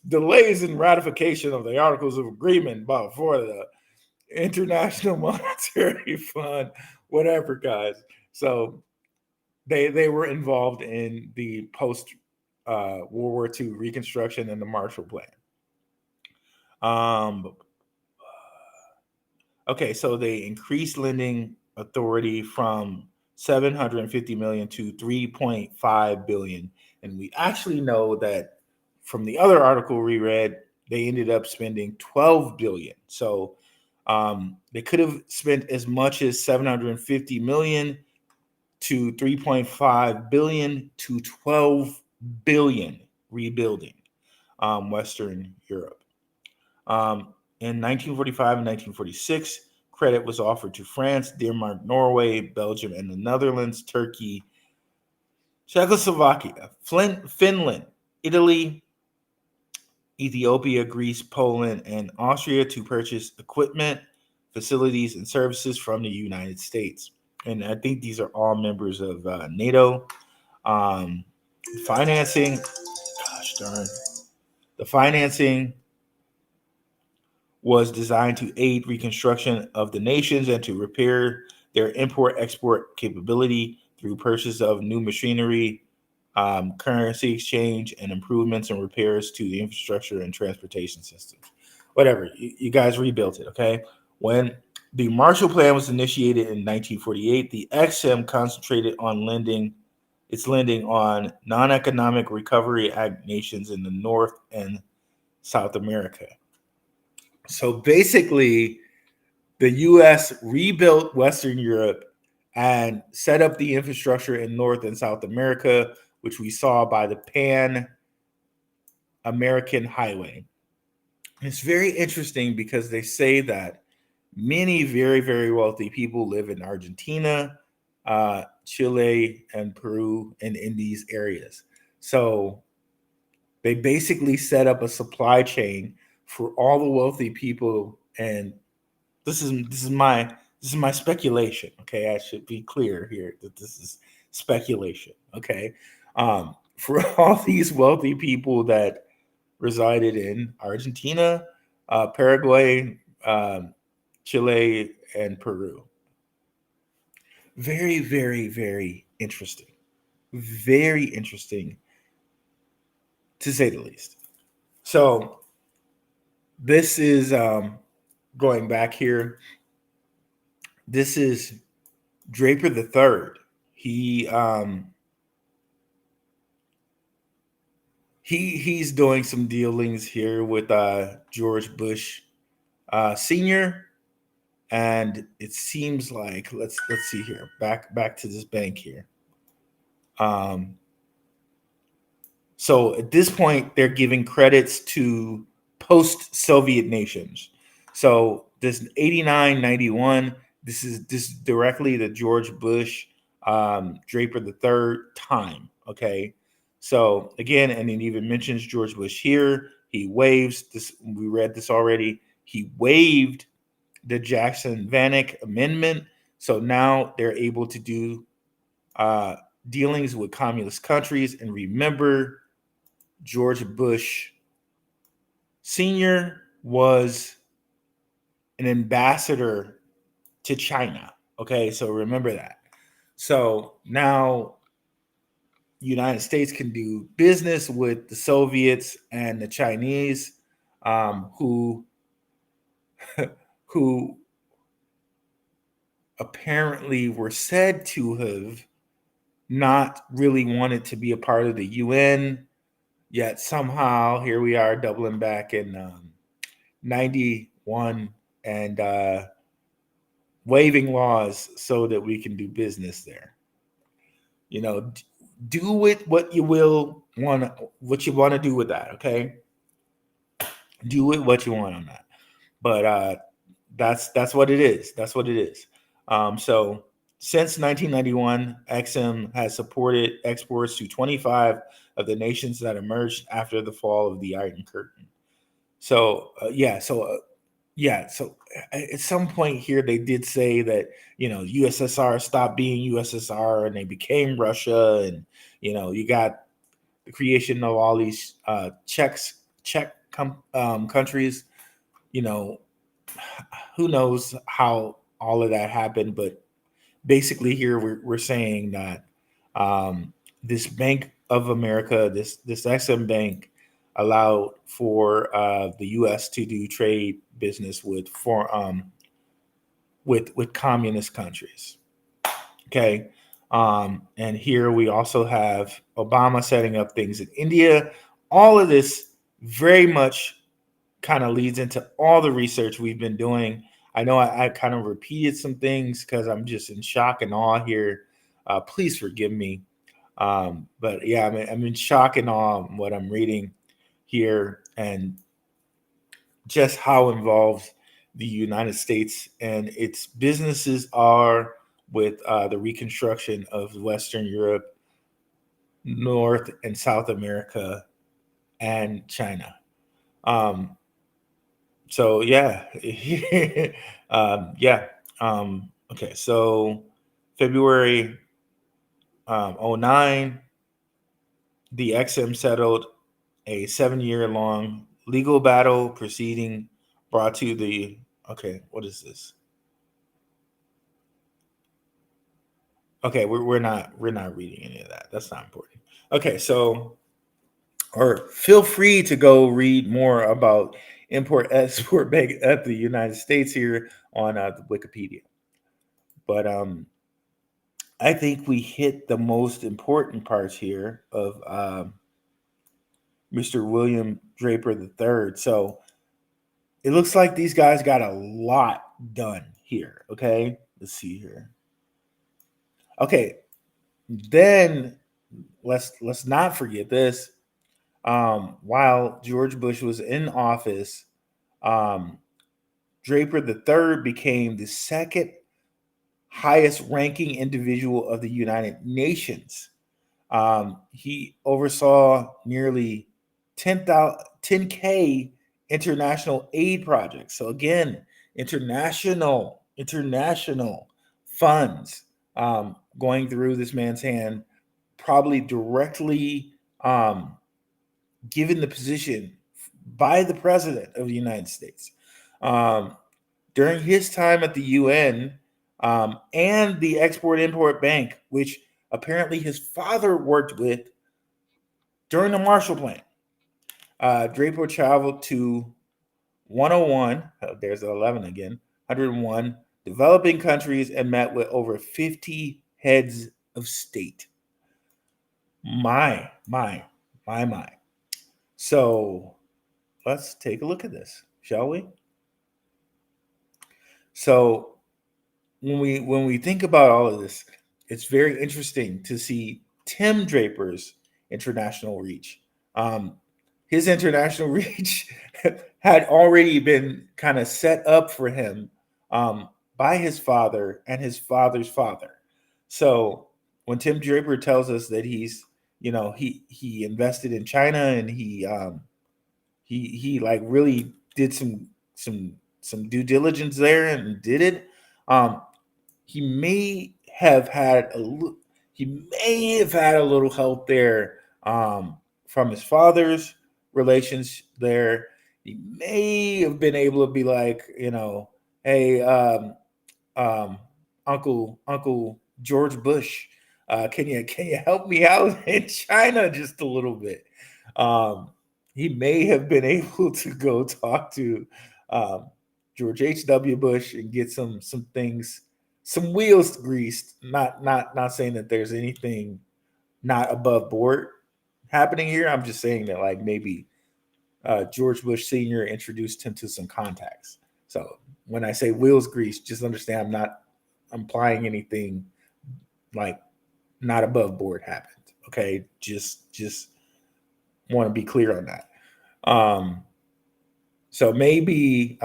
delays in ratification of the Articles of Agreement for the International Monetary Fund, whatever, guys. So they were involved in the post World War II reconstruction and the Marshall Plan. Okay, so they increased lending authority from 750 million to 3.5 billion. And we actually know that from the other article we read, they ended up spending 12 billion. So they could have spent as much as 750 million to 3.5 billion to 12 billion rebuilding Western Europe. In 1945 and 1946, credit was offered to France, Denmark, Norway, Belgium, and the Netherlands, Turkey, Czechoslovakia, Finland, Italy, Ethiopia, Greece, Poland, and Austria to purchase equipment, facilities, and services from the United States. And I think these are all members of NATO. Financing, gosh darn, the financing was designed to aid reconstruction of the nations and to repair their import-export capability through purchase of new machinery, currency exchange, and improvements and repairs to the infrastructure and transportation systems. Whatever, you guys rebuilt it, okay? When the Marshall Plan was initiated in 1948, the XM concentrated on lending on non-economic recovery act nations in the North and South America. So basically, the U.S. rebuilt Western Europe and set up the infrastructure in North and South America, which we saw by the Pan-American Highway. It's very interesting because they say that many very, very wealthy people live in Argentina, Chile, and Peru, and in these areas. So they basically set up a supply chain for all the wealthy people, and this is my speculation. Okay, I should be clear here that this is speculation. Okay, for all these wealthy people that resided in Argentina, Paraguay, Chile, and Peru. Very, very, very interesting. Very interesting, to say the least. So this is going back here. This is Draper the Third. He he's doing some dealings here with George Bush Senior, and it seems like let's see here. Back to this bank here. Um, so at this point, they're giving credits to post-Soviet nations. So this 89-91, this is directly the George Bush Draper the Third time. Okay, so again, and it even mentions George Bush here. He waives this. We read this already. He waived the Jackson Vanik Amendment. So now they're able to do uh, dealings with communist countries. And remember, George Bush Sr. was an ambassador to China. Okay, so remember that. So now United States can do business with the Soviets and the Chinese, who who apparently were said to have not really wanted to be a part of the UN, yet somehow here we are doubling back in 91 and waiving laws so that we can do business there. You know, do with what you will want, what you want to do with that. Okay, do with what you want on that. But that's what it is. That's what it is. So since 1991, XM has supported exports to 25 of the nations that emerged after the fall of the Iron Curtain. So so at some point here they did say that USSR stopped being USSR and they became Russia, and you got the creation of all these countries. You know, who knows how all of that happened, but basically here we're saying that this Bank of America, this XM Bank, allowed for the U.S. to do trade business with communist countries. Okay, and here we also have Obama setting up things in India. All of this very much kind of leads into all the research we've been doing. I know I kind of repeated some things because I'm just in shock and awe here. Please forgive me. But yeah, I'm in shock and awe of what I'm reading here and just how involved the United States and its businesses are with the reconstruction of Western Europe, North and South America, and China. Um, so yeah, yeah. Okay, so February 09, the XM settled a 7-year long legal battle proceeding brought to the okay, what is this? Okay, we're not reading any of that. That's not important. Okay, so or feel free to go read more about import export bank at the United States here on Wikipedia. But I think we hit the most important parts here of Mr. William Draper the Third. So it looks like these guys got a lot done here. Okay, let's see here. Okay, then let's not forget this. While George Bush was in office, Draper III became the second highest ranking individual of the United Nations. He oversaw nearly 10K international aid projects. So again, international funds going through this man's hand, probably directly given the position by the president of the United States. During his time at the UN and the Export-Import Bank, which apparently his father worked with during the Marshall Plan, Draper traveled to 101, there's 11 again, 101 developing countries and met with over 50 heads of state. My. So let's take a look at this, shall we? So when we think about all of this, it's very interesting to see Tim Draper's international reach. His international reach had already been kind of set up for him by his father and his father's father. So when Tim Draper tells us that he's, he invested in China and he like really did some due diligence there and did it. He may have had a little help there from his father's relations there. He may have been able to be like, hey, Uncle George Bush, can you help me out in China just a little bit? He may have been able to go talk to George H.W. Bush and get some things, some wheels greased. Not saying that there's anything not above board happening here. I'm just saying that like maybe George Bush Sr. introduced him to some contacts. So when I say wheels greased, just understand I'm not implying anything like not above board happened. Okay, just want to be clear on that. So maybe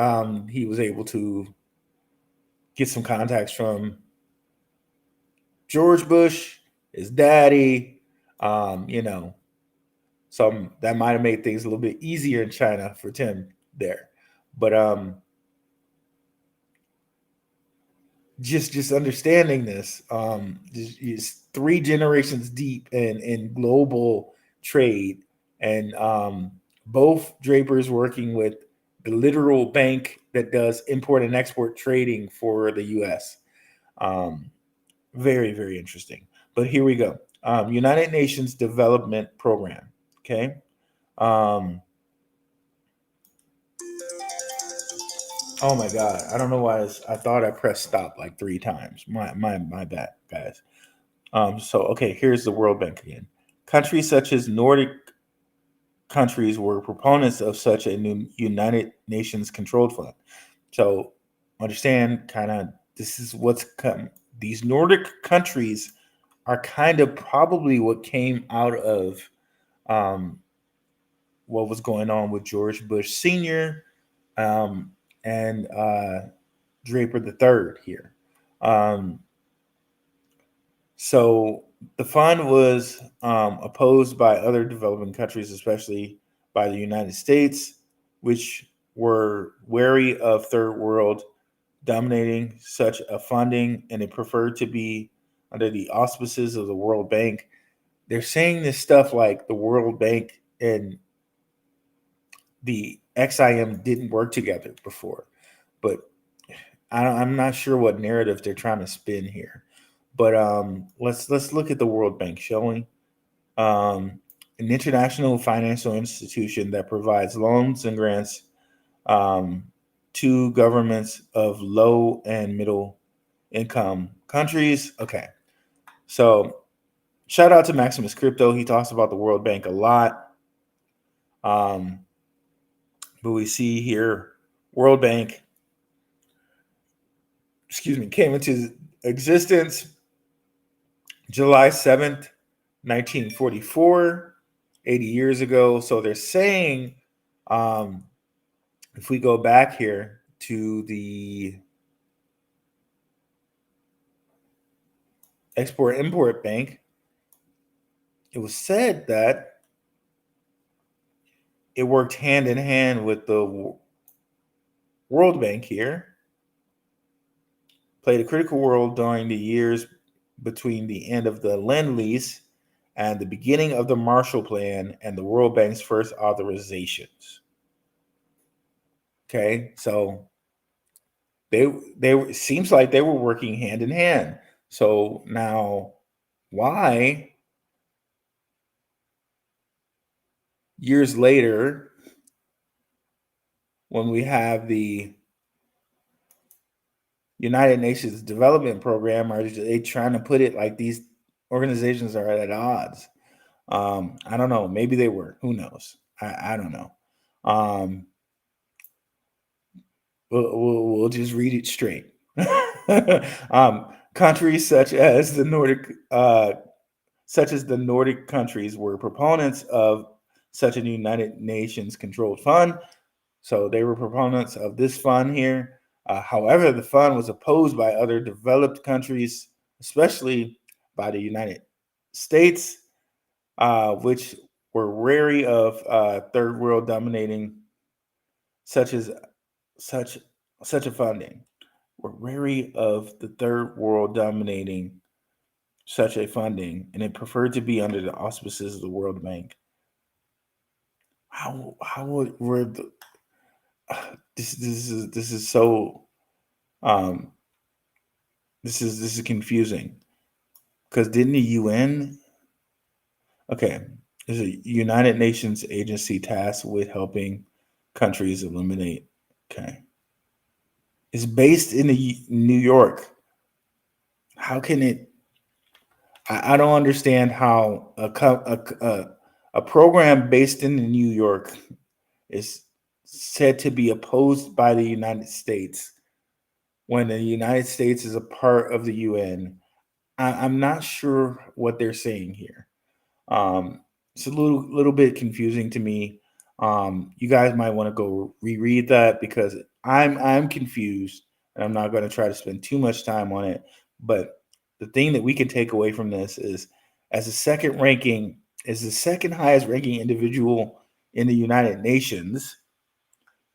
he was able to get some contacts from George Bush, his daddy, so that might have made things a little bit easier in China for Tim there. But just understanding this, is 3 generations deep in global trade, and both Drapers working with the literal bank that does import and export trading for the U.S. Very, very interesting. But here we go. United Nations Development Program. Okay. Oh my God. I don't know why I thought I pressed stop like 3 times. My bad, guys. Okay, here's the World Bank again. Countries such as Nordic countries were proponents of such a new United Nations controlled fund. So understand kind of this is what's come. These Nordic countries are kind of probably what came out of what was going on with George Bush Sr. And Draper III here. So the fund was opposed by other developing countries, especially by the United States, which were wary of third world dominating such a funding, and it preferred to be under the auspices of the World Bank. They're saying this stuff like the World Bank and the XIM didn't work together before, but I'm not sure what narrative they're trying to spin here. But let's look at the World Bank, shall we? An international financial institution that provides loans and grants to governments of low and middle income countries. Okay, so shout out to Maximus Crypto. He talks about the World Bank a lot. But we see here World Bank, came into existence July 7th, 1944, 80 years ago. So they're saying if we go back here to the Export-Import Bank, it was said that it worked hand in hand with the World Bank here, played a critical role during the years between the end of the Lend-Lease and the beginning of the Marshall Plan and the World Bank's first authorizations. Okay, so they seems like they were working hand in hand. So now, why years later, when we have the United Nations Development Program, are they trying to put it like these organizations are at odds? I don't know. Maybe they were. Who knows? I don't know. We'll just read it straight. Countries such as the Nordic countries were proponents of such a United Nations controlled fund. So they were proponents of this fund here. However, the fund was opposed by other developed countries, especially by the United States, which were wary of third world dominating such a funding. We're wary of the third world dominating such a funding, and it preferred to be under the auspices of the World Bank. How were the this is so this is confusing, because didn't the UN there's a United Nations agency tasked with helping countries eliminate it's based in New York. How can it? I don't understand how a program based in New York is said to be opposed by the United States when the United States is a part of the UN. I'm not sure what they're saying here. It's a little bit confusing to me. You guys might want to go reread that, because I'm confused, and I'm not going to try to spend too much time on it. But the thing that we can take away from this is, as the second highest ranking individual in the United Nations,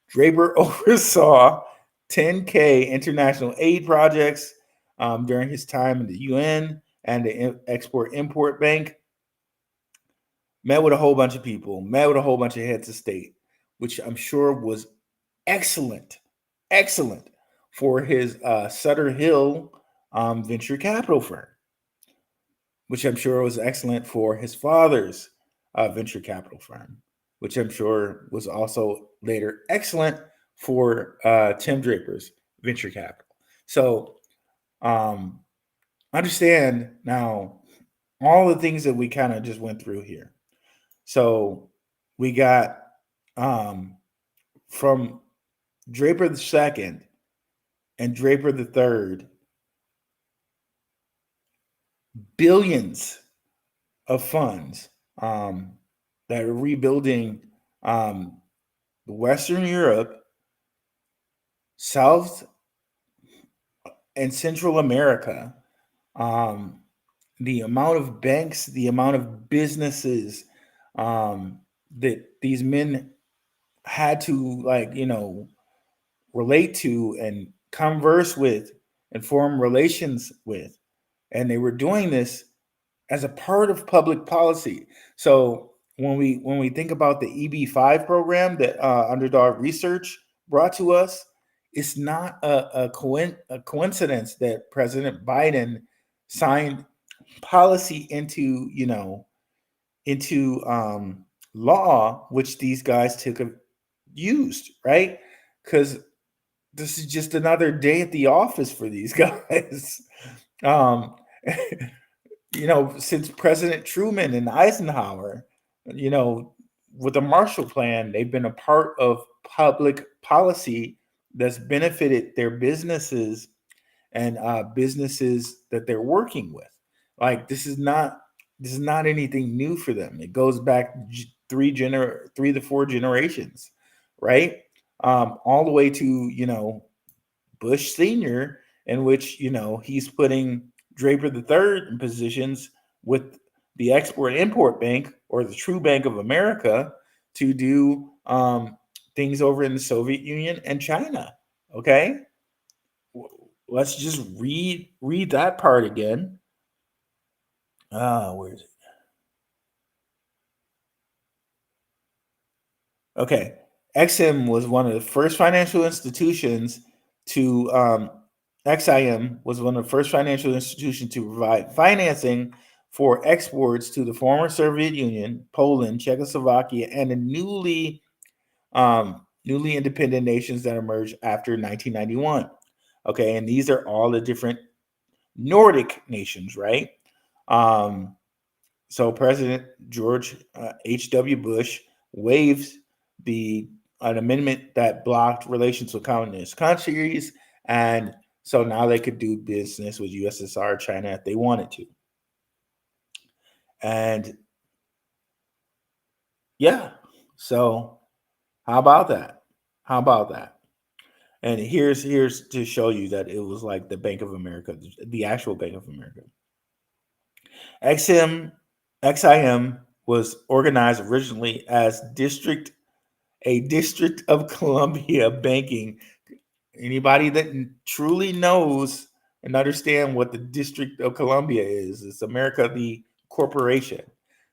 Draper oversaw 10K international aid projects during his time in the UN and the Export-Import Bank. Met with a whole bunch of people, met with a whole bunch of heads of state, which I'm sure was excellent for his Sutter Hill venture capital firm, which I'm sure was excellent for his father's venture capital firm, which I'm sure was also later excellent for Tim Draper's venture capital. So understand now all the things that we kind of just went through here. So we got from Draper II and Draper III, billions of funds that are rebuilding Western Europe, South and Central America. The amount of banks, the amount of businesses that these men had to relate to and converse with and form relations with, and they were doing this as a part of public policy. So when we think about the EB-5 program that Underdog Research brought to us, it's not a coincidence that President Biden signed policy into law, which these guys used, right? Because this is just another day at the office for these guys. Since President Truman and Eisenhower, with the Marshall Plan, they've been a part of public policy that's benefited their businesses and businesses that they're working with. Like, this is not anything new for them. It goes back 3 to 4 generations, right? all the way to Bush Senior, in which he's putting Draper the Third in positions with the Export Import Bank or the True Bank of America to do things over in the Soviet Union and China. Okay, let's just read that part again. Where is it? Okay, XM was one of the first financial institutions to XIM was one of the first financial institutions to provide financing for exports to the former Soviet Union, Poland, Czechoslovakia, and the newly independent nations that emerged after 1991. Okay, and these are all the different Nordic nations, right? So President George H.W. Bush waived an amendment that blocked relations with communist countries, and so now they could do business with USSR, China if they wanted to. And yeah, so how about that? How about that? And here's to show you that it was like the Bank of America, the actual Bank of America. XIM was organized originally as a District of Columbia banking. Anybody that truly knows and understand what the District of Columbia is, it's America, the corporation.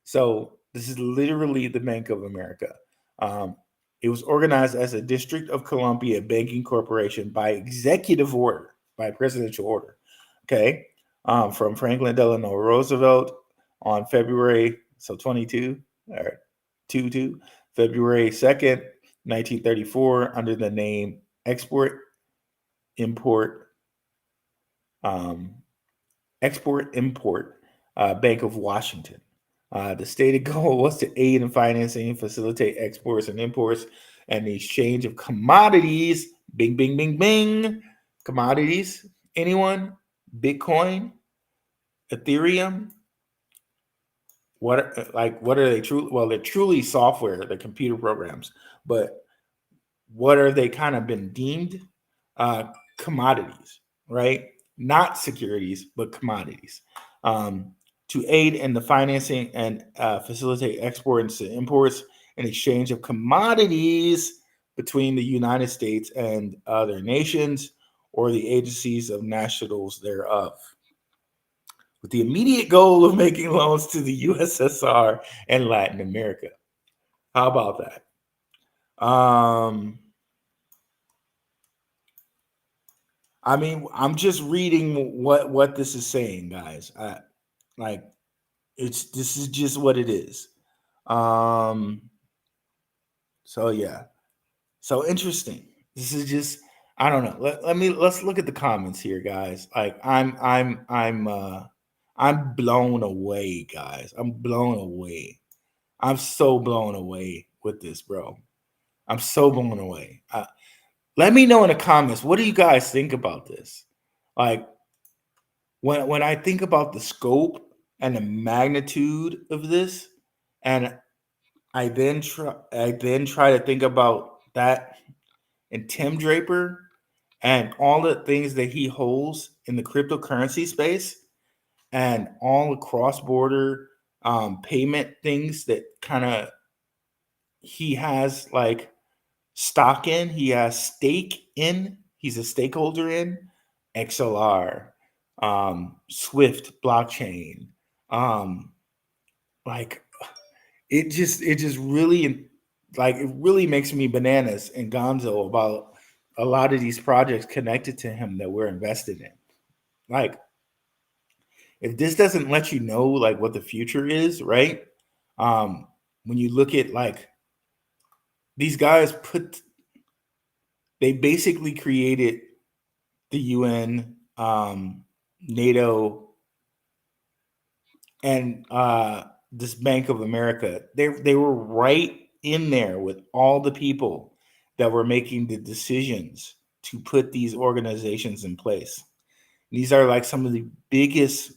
So this is literally the Bank of America. It was organized as a District of Columbia banking corporation by executive order, by presidential order. Okay, from Franklin Delano Roosevelt on February 22 or 22 February 2nd, 1934, under the name Export Import Bank of Washington. The stated goal was to aid in financing, facilitate exports and imports, and the exchange of commodities. Bing, bing, bing, bing. Commodities. Anyone? Bitcoin, Ethereum. What are they truly? Well, they're truly software, they're computer programs, but what are they kind of been deemed? Commodities, right? Not securities, but commodities. To aid in the financing and facilitate exports and imports and exchange of commodities between the United States and other nations or the agencies of nationals thereof, with the immediate goal of making loans to the USSR and Latin America. How about that? I mean, I'm just reading what this is saying, guys. This is just what it is. So yeah. So interesting. This is just, I don't know. Let's look at the comments here, guys. Like I'm blown away, guys. I'm blown away. I'm so blown away with this, bro. I'm so blown away. Let me know in the comments, what do you guys think about this? Like, when I think about the scope and the magnitude of this, and I then try to think about that and Tim Draper and all the things that he holds in the cryptocurrency space and all the cross-border payment things that kind of he has like stock in, he has stake in, he's a stakeholder in XLR, SWFT blockchain. Like it just really, like, it really makes me bananas and gonzo about a lot of these projects connected to him that we're invested in. Like, if this doesn't let you know like what the future is, right? When you look at like these guys they basically created the UN, NATO, and this Bank of America. They were right in there with all the people that were making the decisions to put these organizations in place. These are like some of the biggest,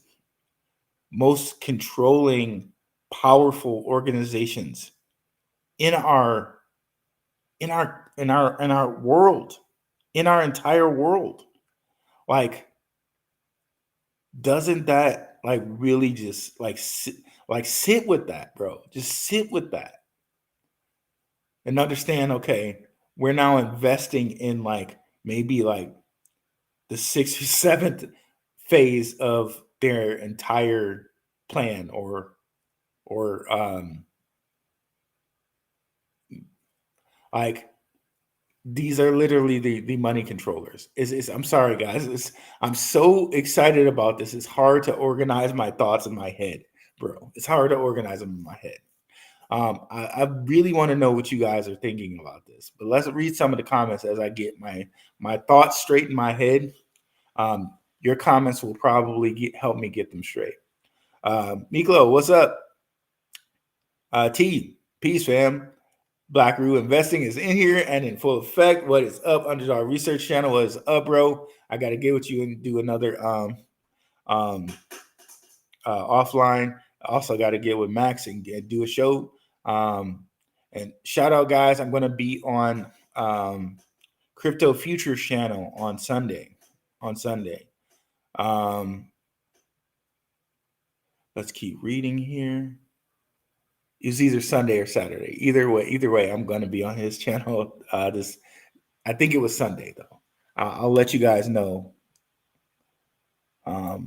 most controlling, powerful organizations in our world, in our entire world. Like, doesn't that like really just like sit with that, bro? Just sit with that and understand, okay, we're now investing in like maybe like the 6th or 7th phase of their entire plan, or like these are literally the money controllers. I'm sorry, guys. I'm so excited about this. It's hard to organize my thoughts in my head, bro. It's hard to organize them in my head. I really want to know what you guys are thinking about this. But let's read some of the comments as I get my thoughts straight in my head. Your comments will probably help me get them straight. Miklo, what's up? T, peace, fam. Black Roo Investing is in here and in full effect. What is up, Underdog Research Channel? What is up, bro? I got to get with you and do another offline. I also got to get with Max and do a show. And shout out, guys. I'm going to be on Crypto Futures Channel on Sunday. Let's keep reading here. It's either Sunday or Saturday. Either way, I'm going to be on his channel. I think it was Sunday, though. I'll let you guys know. No,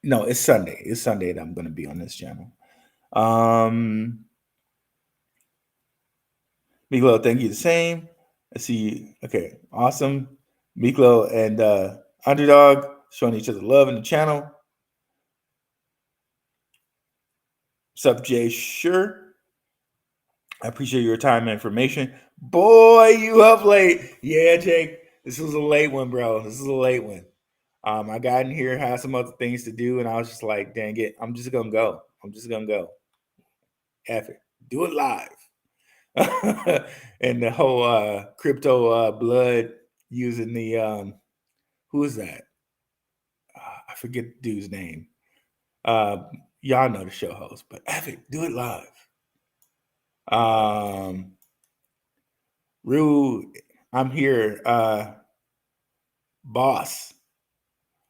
it's Sunday. It's Sunday that I'm going to be on this channel. Miklo, thank you. The same. I see. Okay, awesome. Miklo and Underdog showing each other love in the channel. What's up, Jay? Sure. I appreciate your time and information. Boy, you up late. Yeah, Jake. This was a late one, bro. This is a late one. I got in here, had some other things to do, and I was just like, dang it, I'm just gonna go. F it. Do it live. And the whole crypto blood using the who is that? I forget the dude's name. Y'all know the show host, but F it, do it live. Rue, I'm here. Boss.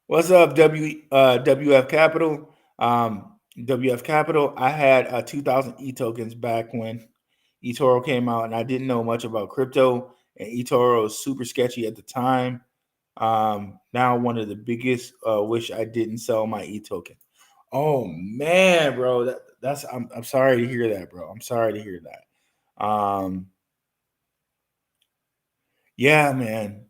What's up, WF Capital? WF Capital, I had 2,000 E tokens back when eToro came out, and I didn't know much about crypto, and eToro was super sketchy at the time. Now one of the biggest, wish I didn't sell my E token. Oh man, bro, I'm sorry to hear that, bro. I'm sorry to hear that. Yeah, man.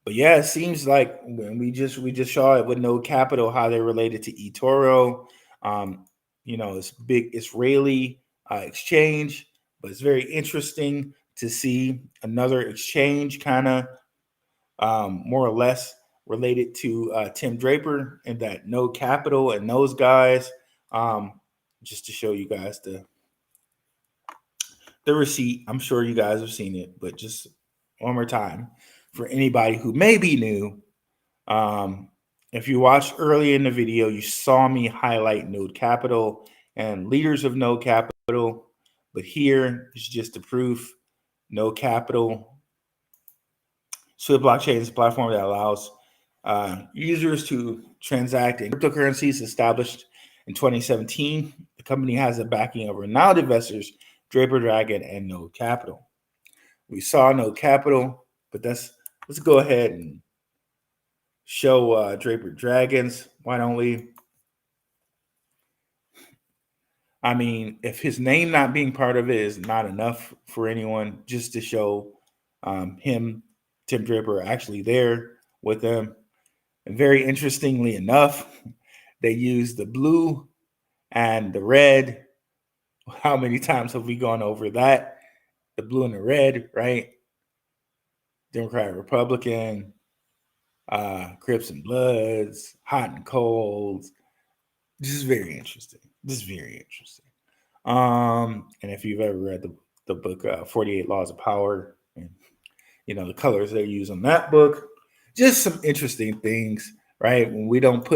But yeah, it seems like when we just saw it with No Capital, how they're related to eToro. It's big Israeli exchange, but it's very interesting to see another exchange kind of more or less related to Tim Draper and that No Capital and those guys. Just to show you guys the receipt. I'm sure you guys have seen it, but just one more time for anybody who may be new. If you watched early in the video, you saw me highlight Node Capital and leaders of Node Capital, but here is just the proof. Node Capital, SWFT Blockchain is a platform that allows users to transact in cryptocurrencies. Established in 2017, the company has the backing of renowned investors, Draper, Dragon, and Node Capital. We saw Node Capital, but let's go ahead and show Draper Dragons. Why don't we? I mean, if his name not being part of it is not enough for anyone, just to show him, Tim Draper, actually there with them. And very interestingly enough, they use the blue and the red. How many times have we gone over that? The blue and the red, right? Democrat, Republican, Crips and Bloods, hot and cold. This is very interesting. And if you've ever read the book 48 Laws of Power, and the colors they use on that book, just some interesting things, right? When we don't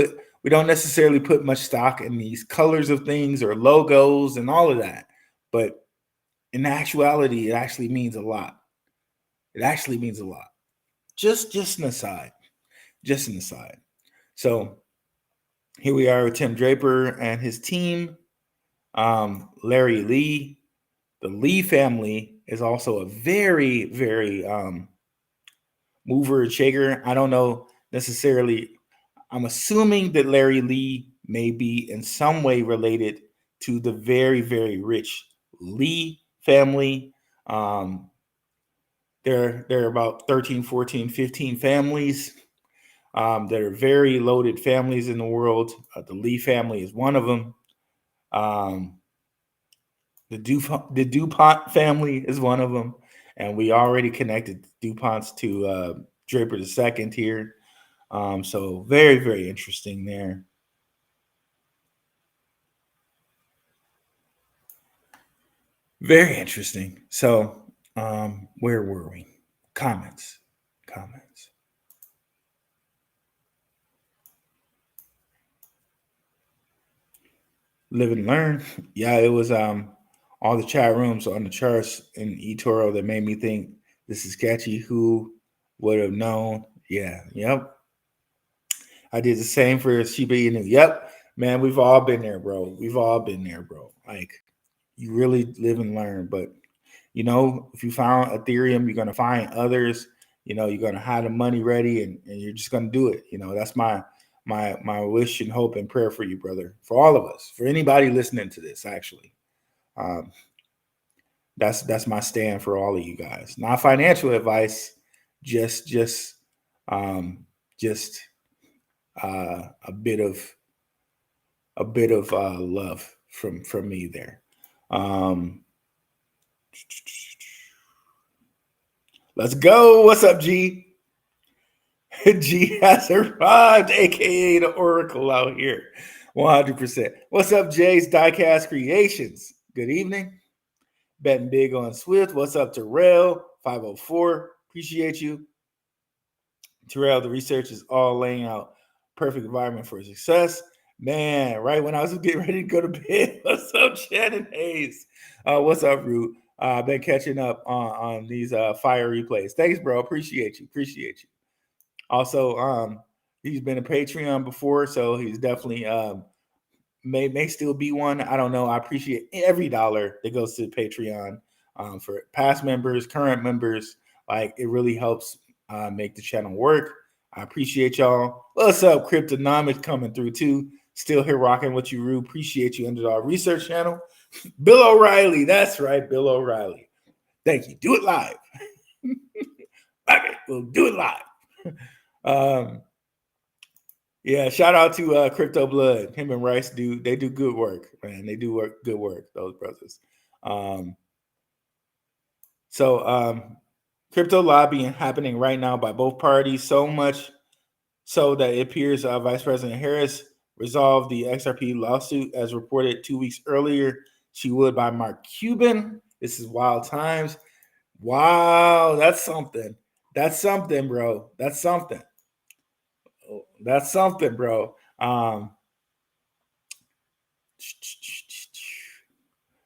necessarily put much stock in these colors of things or logos and all of that, but in actuality, it actually means a lot. It actually means a lot. Just an aside. Just an aside. So here we are with Tim Draper and his team. Larry Lee. The Lee family is also a very, very mover and shaker. I don't know necessarily. I'm assuming that Larry Lee may be in some way related to the very, very rich Lee family. There are about 13, 14, 15 families that are very loaded families in the world. The Lee family is one of them. The DuPont family is one of them. And we already connected DuPonts to Draper II here. So very, very interesting there. Very interesting. So where were we? Comments. Live and learn. Yeah, it was all the chat rooms on the charts in eToro that made me think this is sketchy. Who would have known? Yeah, yep. I did the same for Shiba Inu. Yep, man, we've all been there, bro. Like, you really live and learn. But if you found Ethereum, you're gonna find others. You're gonna have the money ready, and you're just gonna do it. That's my wish and hope and prayer for you, brother. For all of us, for anybody listening to this, actually, that's my stand for all of you guys. Not financial advice, just a bit of love from me there. Let's go. What's up, G? G has arrived, aka the Oracle out here. 100%. What's up, Jay's Diecast Creations? Good evening. Betting big on Swift. What's up, Terrell? 504. Appreciate you. Terrell, the research is all laying out perfect environment for success. Man, right when I was getting ready to go to bed. What's up, Shannon Hayes? What's up, Root? I've been catching up on these fire replays. Thanks, bro. Appreciate you. Also, he's been a Patreon before, so he's definitely may still be one. I don't know. I appreciate every dollar that goes to Patreon for past members, current members. Like, it really helps make the channel work. I appreciate y'all. What's up, Cryptonomics coming through too. Still here rocking with you, Rue. Appreciate you, Underdog Research Channel. Bill O'Reilly. That's right, Bill O'Reilly. Thank you. Do it live. Okay, we'll do it live. Yeah, shout out to Crypto Blood. Him and Rice do good work, man. They do good work, those brothers. So crypto lobbying happening right now by both parties, so much so that it appears Vice President Harris resolved the XRP lawsuit as reported 2 weeks earlier. She would by Mark Cuban. This is wild times. Wow, that's something. That's something, bro. That's something, bro.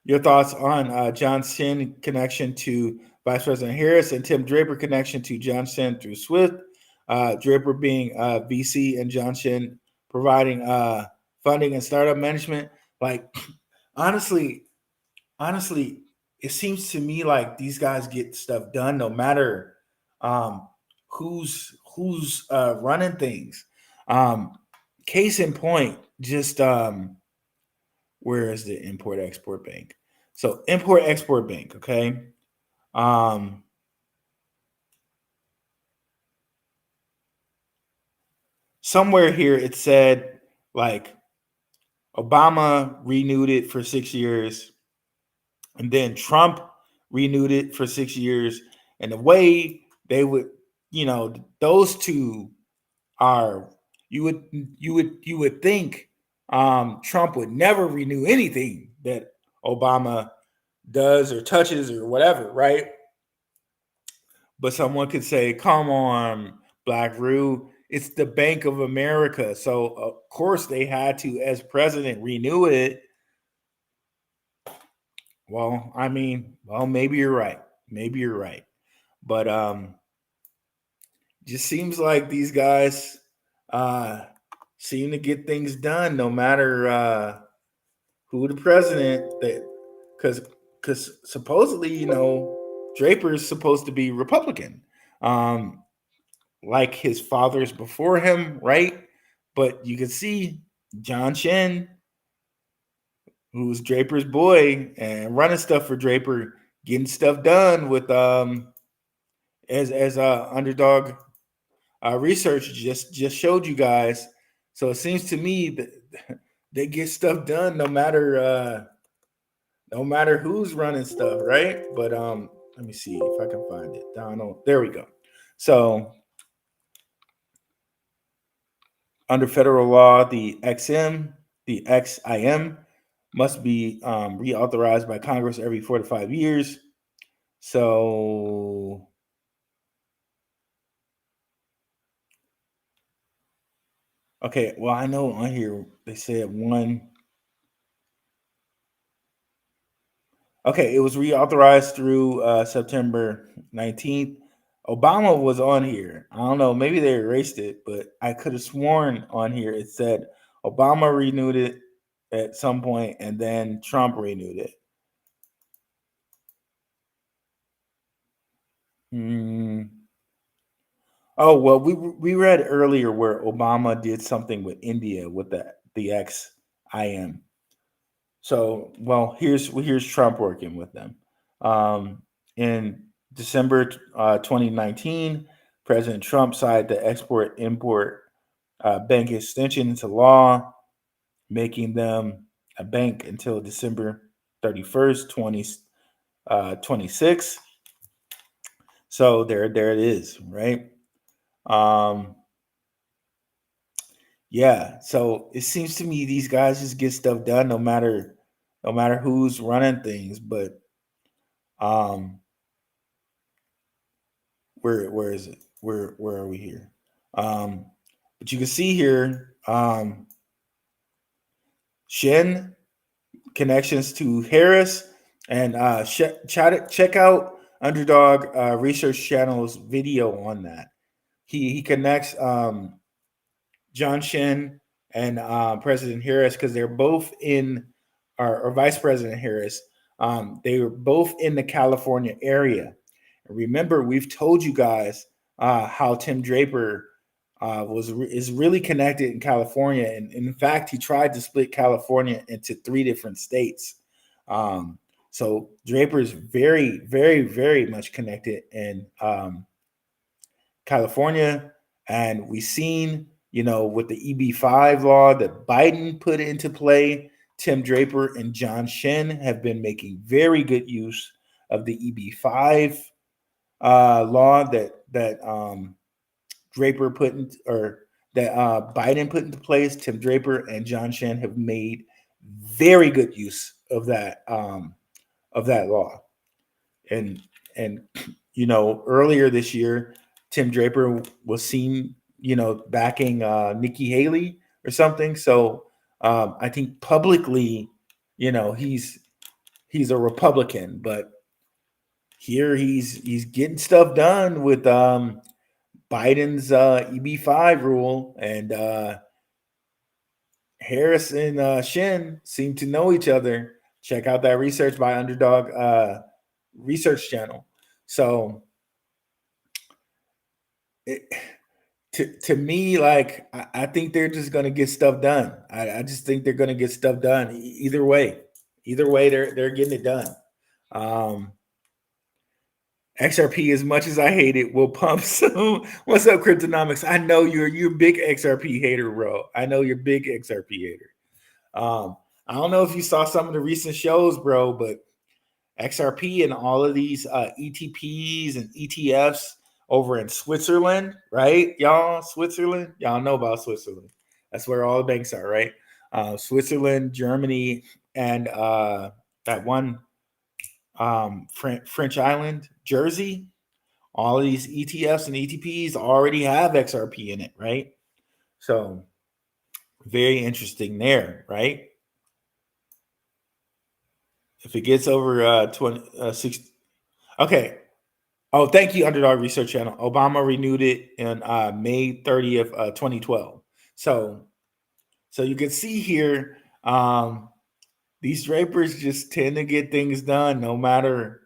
Your thoughts on John Sin connection to Vice President Harris and Tim Draper connection to John Sin through SWIFT. Draper being VC and John Sin providing funding and startup management. Like, honestly, it seems to me like these guys get stuff done no matter who's running things. Case in point, just where is the Import-Export Bank? So Import-Export Bank, okay? Somewhere here it said like Obama renewed it for 6 years, and then Trump renewed it for 6 years. And the way they would, those two are, you would think Trump would never renew anything that Obama does or touches or whatever, right? But someone could say, come on, Black Rue, it's the Bank of America. So, of course, they had to, as president, renew it. Well, I mean, well, maybe you're right. Maybe you're right. But just seems like these guys uh seem to get things done no matter who the president that because supposedly, Draper is supposed to be Republican. Um like his fathers before him, right? But you can see John Shen, who's Draper's boy and running stuff for Draper, getting stuff done with as underdog research just showed you guys. So it seems to me that they get stuff done no matter who's running stuff, right? But let me see if I can find it. Donald, there we go. So under federal law, the XIM must be reauthorized by Congress every 4 to 5 years. So, okay, well, I know on here they said one. Okay, it was reauthorized through September 19th. Obama was on here. I don't know, maybe they erased it, but I could have sworn on here it said Obama renewed it at some point and then Trump renewed it. Hmm. Oh well, we read earlier where Obama did something with India with the XIM. So well, here's Trump working with them. In December 2019, President Trump signed the Export Import Bank extension into law, making them a bank until December 31st, 2026. So there it is, right? Um, Yeah, so it seems to me these guys just get stuff done no matter who's running things. But um, where is it? Where are we here? Um, but you can see here, Shen connections to Harris and check out Underdog Research Channel's video on that. He connects John Shen and President Harris because they're both in, or Vice President Harris. They were both in the California area. And remember, we've told you guys how Tim Draper is really connected in California, and in fact, he tried to split California into 3 different states. So Draper is very, very, very much connected in California, and we've seen, with the EB-5 law that Biden put into play, Tim Draper and John Shen have been making very good use of the EB-5 law that Draper put in, or that Biden put into place. Tim Draper and John Shen have made very good use of that law, and earlier this year, Tim Draper was seen, backing Nikki Haley or something. So I think publicly, he's a Republican, but here he's getting stuff done with Biden's EB-5 rule, and Harris and Shen seem to know each other. Check out that research by Underdog Research Channel. So to me, like, I think they're just going to get stuff done. I just think they're going to get stuff done either way. Either way, they're getting it done. XRP, as much as I hate it, will pump soon. What's up, Cryptonomics? I know you're a big XRP hater, bro. I know you're a big XRP hater. I don't know if you saw some of the recent shows, bro, but XRP and all of these ETPs and ETFs over in Switzerland, right? Y'all, Switzerland, y'all know about Switzerland. That's where all the banks are, right? Switzerland, Germany, and that one French island, Jersey. All of these ETFs and ETPs already have XRP in it, right? So very interesting there, right? If it gets over 60, okay. Oh, thank you, Underdog Research Channel. Obama renewed it in May 30th, 2012. So you can see here, these drapers just tend to get things done no matter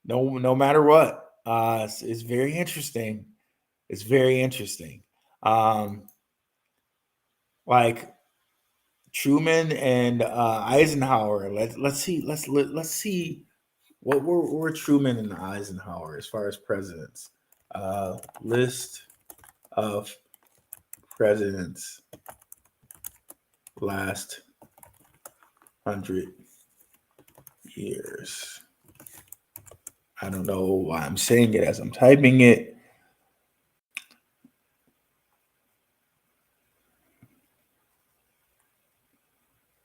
what. It's very interesting. It's very interesting. Like Truman and Eisenhower. Let's see what were Truman and Eisenhower as far as presidents. List of presidents last 100 years. I don't know why I'm saying it as I'm typing it.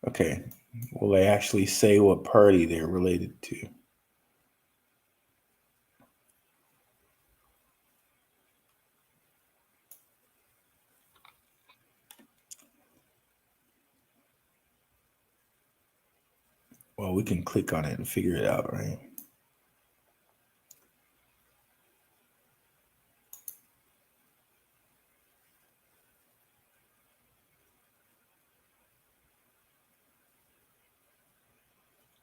Okay. Will they actually say what party they're related to? Well, we can click on it and figure it out, right?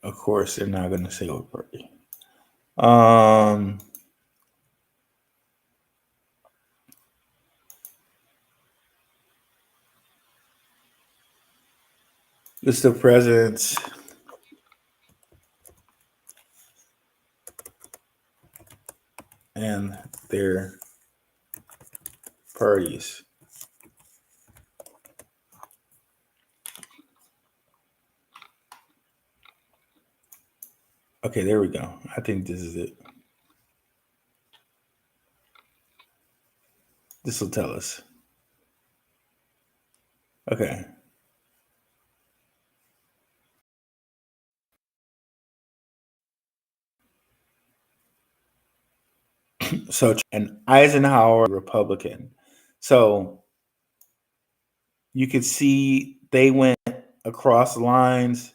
Of course, they're not going to say what party. List of presidents and their parties. Okay, there we go. I think this is it. This will tell us. Okay. So, an Eisenhower Republican. So you could see they went across lines.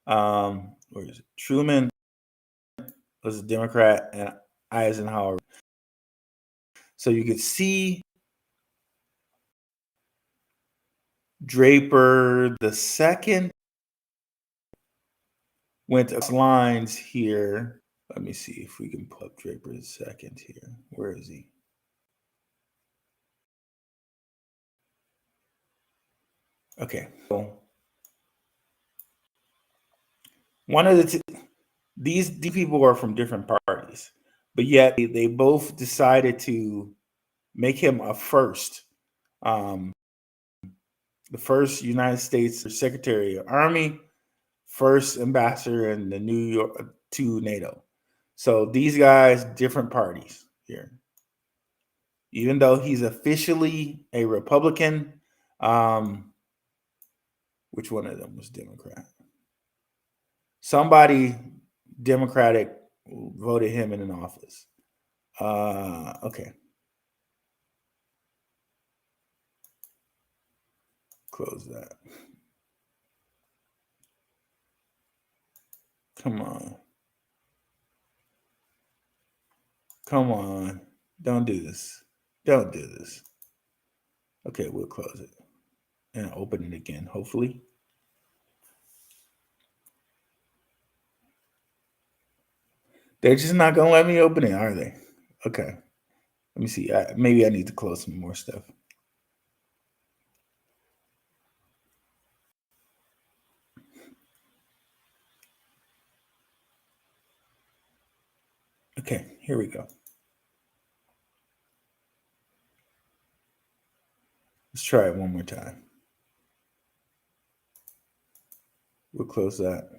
Where is it? Truman was a Democrat and Eisenhower. So you could see Draper the second went across lines here. Let me see if we can pull up Draper the second here. Where is he? Okay. So one of these people are from different parties, but yet they both decided to make him a first. The first United States Secretary of Army, first ambassador in the New York to NATO. So these guys, different parties here. Even though he's officially a Republican, which one of them was Democrat? Somebody Democratic voted him in an office. Okay. Close that. Come on. Come on. Don't do this. Don't do this. Okay, we'll close it and open it again, hopefully. They're just not going to let me open it, are they? Okay. Let me see. Maybe I need to close some more stuff. Okay, here we go. Let's try it one more time. We'll close that.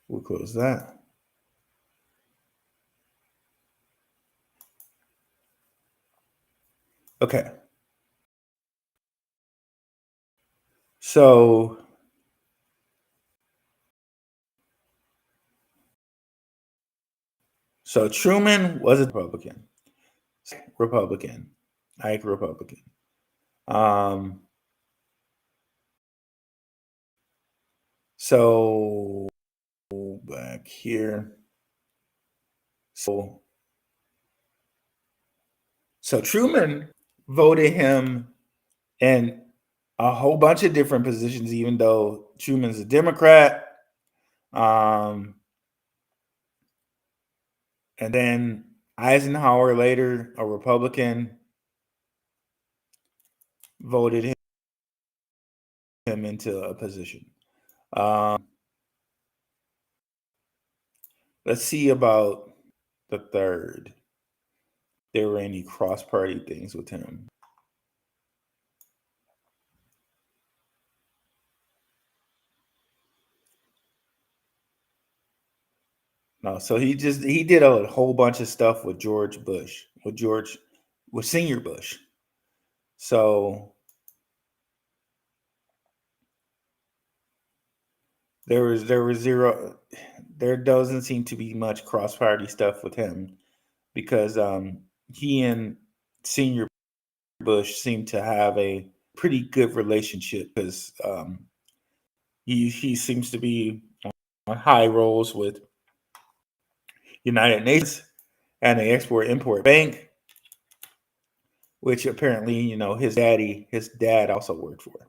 We'll close that. Okay. So Truman was a Republican. Ike So back here. So Truman voted him in a whole bunch of different positions, even though Truman's a Democrat. And then Eisenhower, later a Republican, voted him into a position. Let's see about the third. There were any cross-party things with him. No, so he did a whole bunch of stuff with George Bush, with Senior Bush. So there doesn't seem to be much cross-party stuff with him, because he and Senior Bush seem to have a pretty good relationship, because he seems to be on high roles with United Nations and the Export-Import Bank, which apparently, his dad also worked for.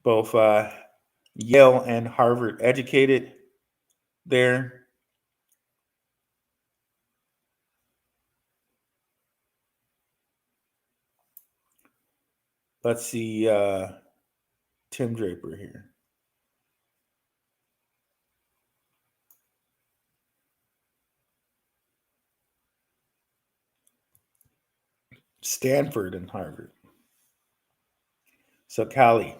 Both Yale and Harvard educated there. Let's see Tim Draper here. Stanford and Harvard. So Cali.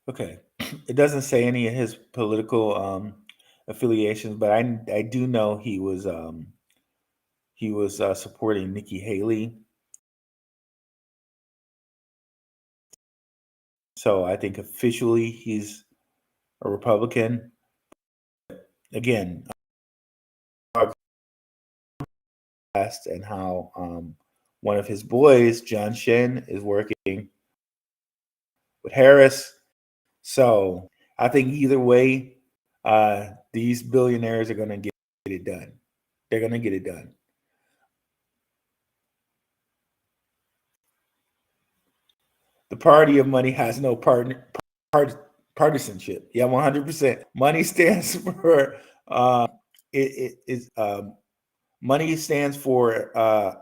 Okay, it doesn't say any of his political affiliations, but I do know he was supporting Nikki Haley. So I think officially he's a Republican. Again, and how one of his boys, John Shen, is working with Harris. So I think either way, these billionaires are going to get it done. They're going to get it done. The party of money has no partisanship. Yeah, 100%. Money stands for money stands for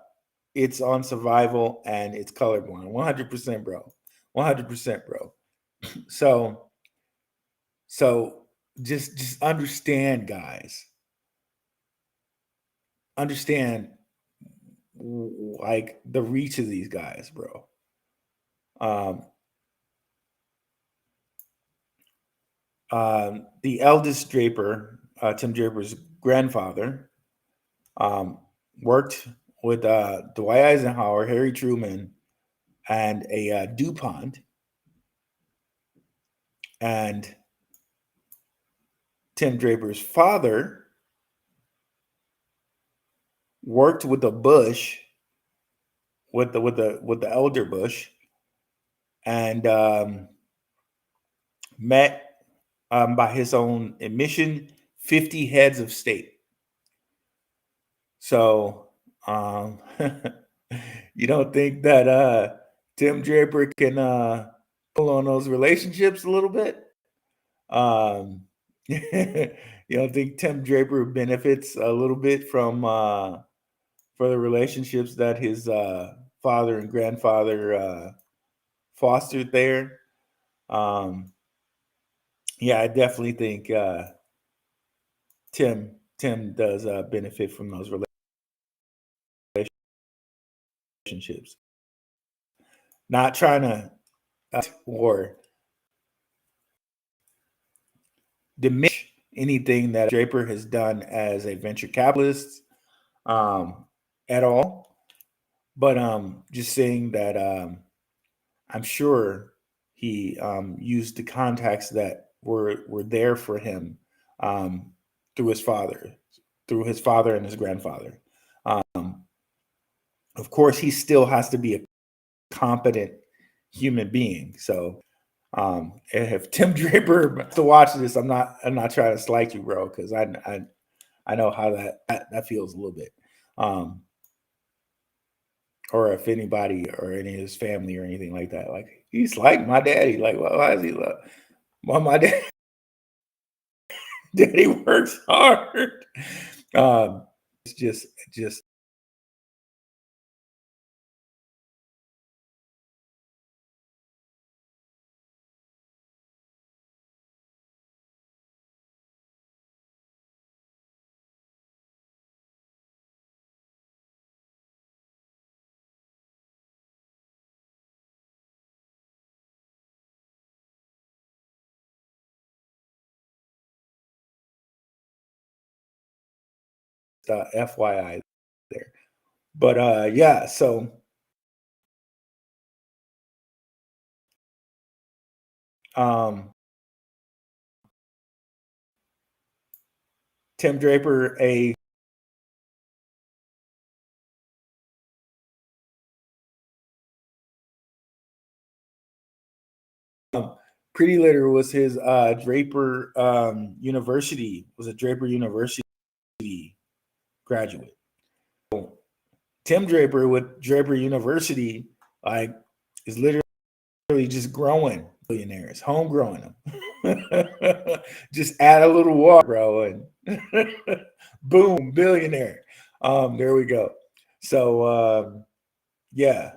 it's on survival and it's colorblind. 100%, bro. 100%, bro. So just understand, guys. Understand like the reach of these guys, bro. The eldest Draper, Tim Draper's grandfather, worked with Dwight Eisenhower, Harry Truman, and a DuPont. And Tim Draper's father worked with the Bush, with the elder Bush, and met, by his own admission, 50 heads of state. So you don't think that Tim Draper can pull on those relationships a little bit? You don't think Tim Draper benefits a little bit from for the relationships that his father and grandfather fostered there? Yeah, I definitely think Tim does benefit from those relationships. Not trying to or diminish anything that Draper has done as a venture capitalist at all. But just saying that I'm sure he used the contacts that were there for him through his father and his grandfather. Of course, he still has to be a competent human being. So if Tim Draper wants to watch this, I'm not trying to slight you, bro, because I know how that feels a little bit. Or if anybody or any of his family or anything like that, like he's like my daddy. Like, well, why is he like? Well, my daddy works hard. It's just FYI there. But yeah, so Tim Draper, a Pretty Litter was his Draper University, was a Draper University graduate. So Tim Draper with Draper University, like, is literally just growing billionaires, home growing them. Just add a little water, bro, and boom, billionaire. There we go. So yeah.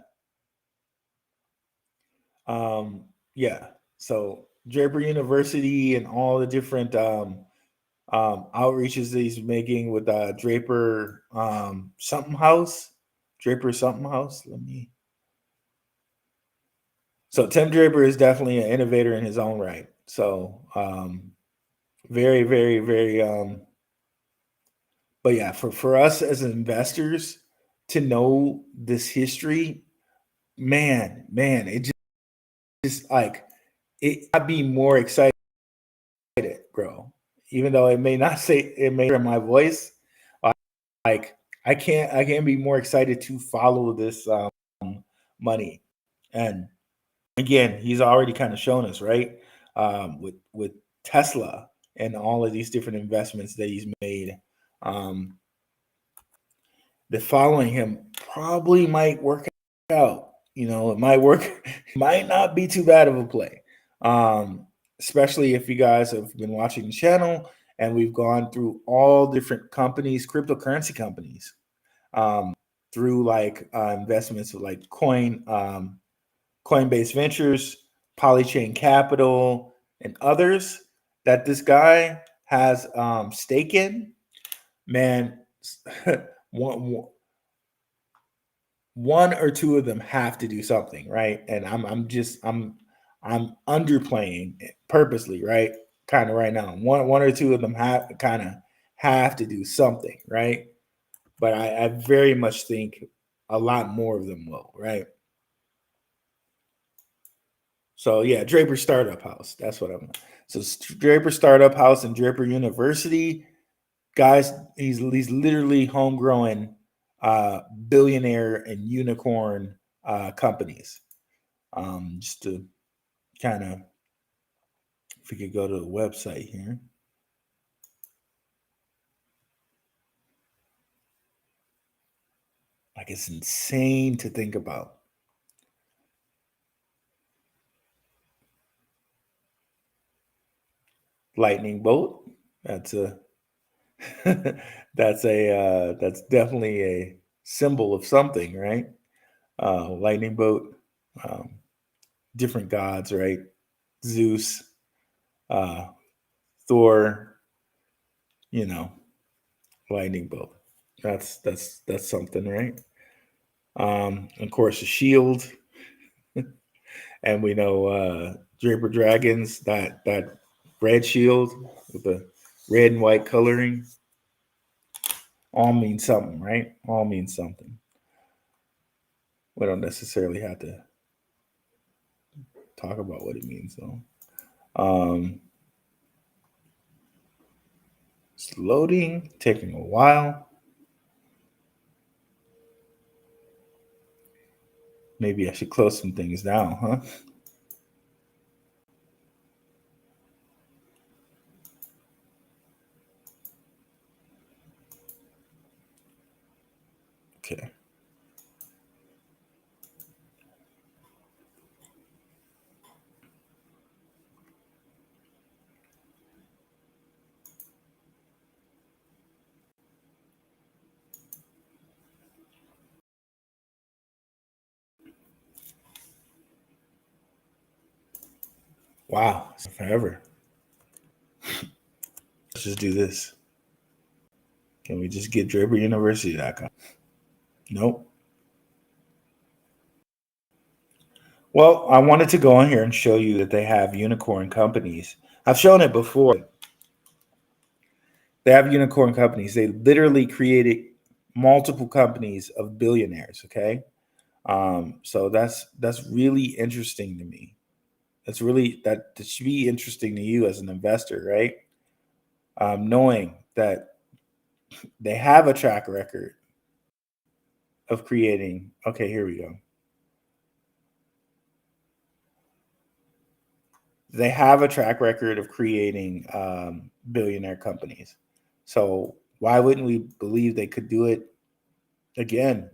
Yeah. So Draper University and all the different outreaches that he's making with Draper something house. Draper something house. So Tim Draper is definitely an innovator in his own right. So very, very, very but yeah, for us as investors to know this history, man, it just like I'd be more excited, bro. Even though it may hear my voice, like I can't be more excited to follow this money. And again, he's already kind of shown us, right? With Tesla and all of these different investments that he's made. The following him probably might work out. You know, it might work, it might not be too bad of a play. Especially if you guys have been watching the channel and we've gone through all different companies, cryptocurrency companies, through like investments like Coinbase Ventures, Polychain Capital, and others that this guy has stake in. Man, one or two of them have to do something, right? And I'm underplaying it purposely, right? Kind of right now. One or two of them have to do something, right? But I very much think a lot more of them will, right? So yeah, Draper Startup House. That's what I'm. So Draper Startup House and Draper University, guys. He's literally homegrown billionaire and unicorn companies. Just to kind of, if we could go to the website here. Like, it's insane to think about. Lightning bolt. That's a that's definitely a symbol of something, right? Lightning bolt, different gods, right? Zeus, Thor, you know, lightning bolt. That's something, right? Of course, a shield. And we know Draper Dragons, that red shield with the red and white coloring, all means something, right? All means something. We don't necessarily have to talk about what it means, though. It's loading, taking a while. Maybe I should close some things down, huh? Okay. Wow, it's forever. Let's just do this. Can we just get DraperUniversity.com? Nope. Well, I wanted to go on here and show you that they have unicorn companies. I've shown it before. They have unicorn companies. They literally created multiple companies of billionaires. Okay, so that's really interesting to me. That's really that should be interesting to you as an investor, right? Knowing that they have a track record of creating. Okay, here we go. They have a track record of creating billionaire companies. So why wouldn't we believe they could do it again?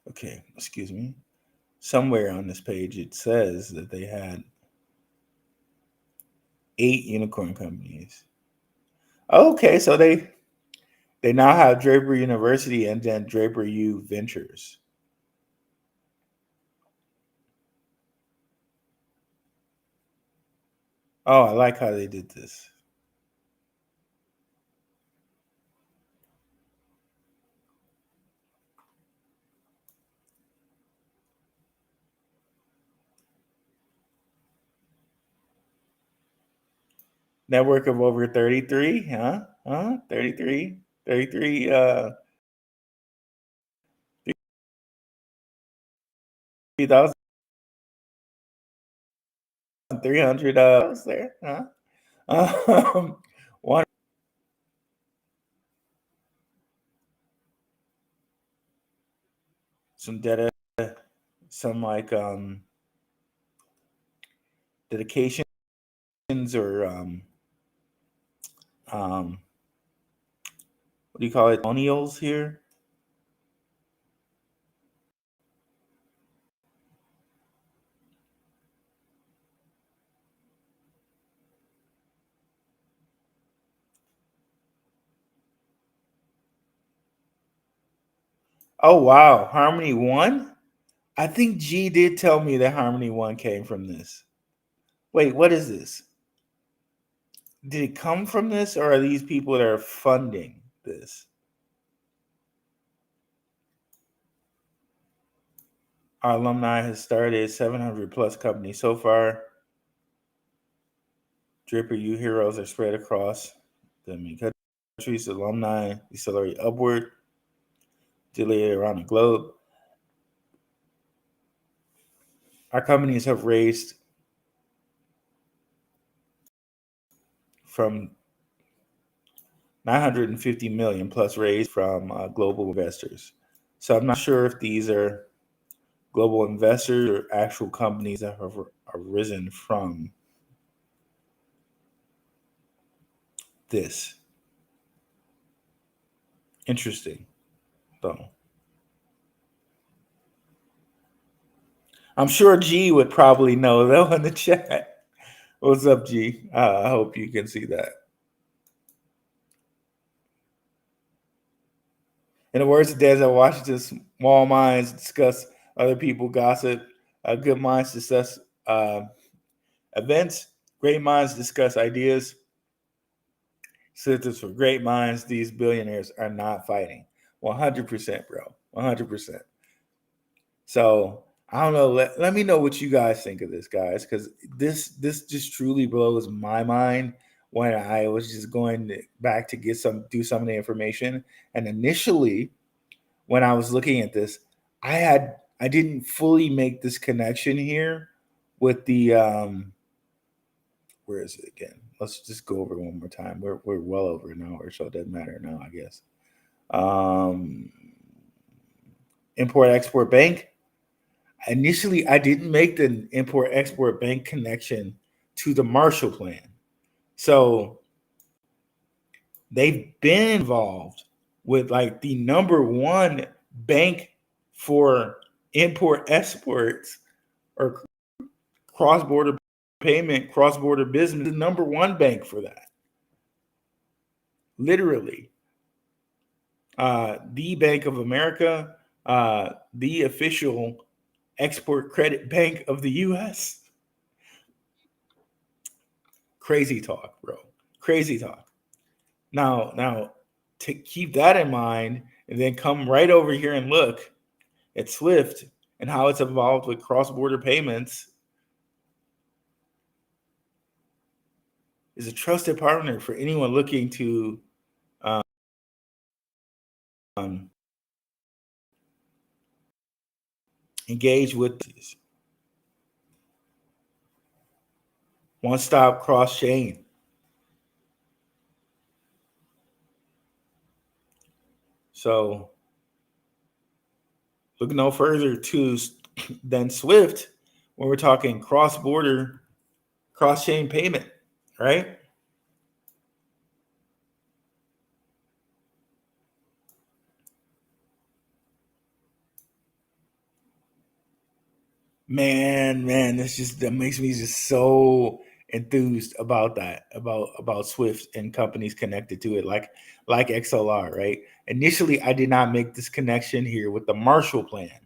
Okay, excuse me. Somewhere on this page it says that they had 8 unicorn companies. Okay, so they now have Draper University and then Draper U Ventures. Oh, I like how they did this. Network of over 33, huh? 33, 3,300 there, huh? One, some data, some like dedications or what do you call it? Testimonials here. Oh wow, Harmony One. I think G did tell me that Harmony One came from this. Wait, what is this? Did it come from this, or are these people that are funding this? Our alumni has started 700 plus companies so far. Draper U heroes are spread across the many countries. Alumni accelerate upward, delay around the globe. Our companies have raised from 950 million plus raised from global investors. So I'm not sure if these are global investors or actual companies that have arisen from this. Interesting, though. I'm sure G would probably know though in the chat. What's up, G? I hope you can see that. In the words of Denzel Washington, small minds discuss other people gossip. Good minds discuss events. Great minds discuss ideas. Since for great minds, these billionaires are not fighting. 100%, bro. 100%. So I don't know. Let me know what you guys think of this, guys, because this just truly blows my mind when I was just going back to do some of the information. And initially, when I was looking at this, I didn't fully make this connection here with the where is it again? Let's just go over it one more time. We're well over an hour, so it doesn't matter now, I guess. Import-Export Bank. Initially, I didn't make the Import-Export Bank connection to the Marshall Plan. So they've been involved with like the number one bank for import exports or cross-border payment, cross-border business, the number one bank for that. Literally. The Bank of America, the official export credit bank of the U.S. Crazy talk, bro. Crazy talk. Now, to keep that in mind, and then come right over here and look at SWIFT and how it's evolved with cross-border payments. Is a trusted partner for anyone looking to engage with this. One-stop cross-chain. So look no further than SWIFT when we're talking cross-border, cross-chain payment, right? Man, that makes me just so enthused about that, about Swift and companies connected to it, like XLR, right? Initially, I did not make this connection here with the Marshall Plan.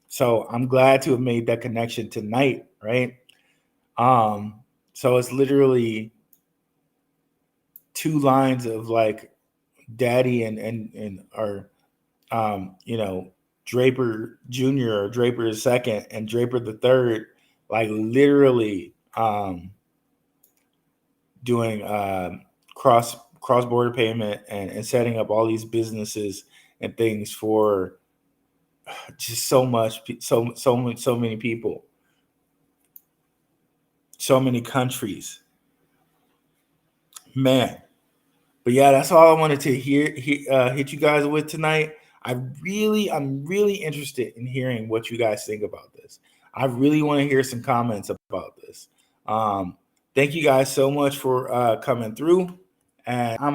So I'm glad to have made that connection tonight, right? So it's literally two lines of like daddy and our Draper Jr. or Draper II and Draper III, like literally doing cross-border payment and setting up all these businesses and things for just so many people, so many countries, man. But yeah, that's all I wanted to hit you guys with tonight. I'm really interested in hearing what you guys think about this. I really want to hear some comments about this. Thank you guys so much for coming through, and I'm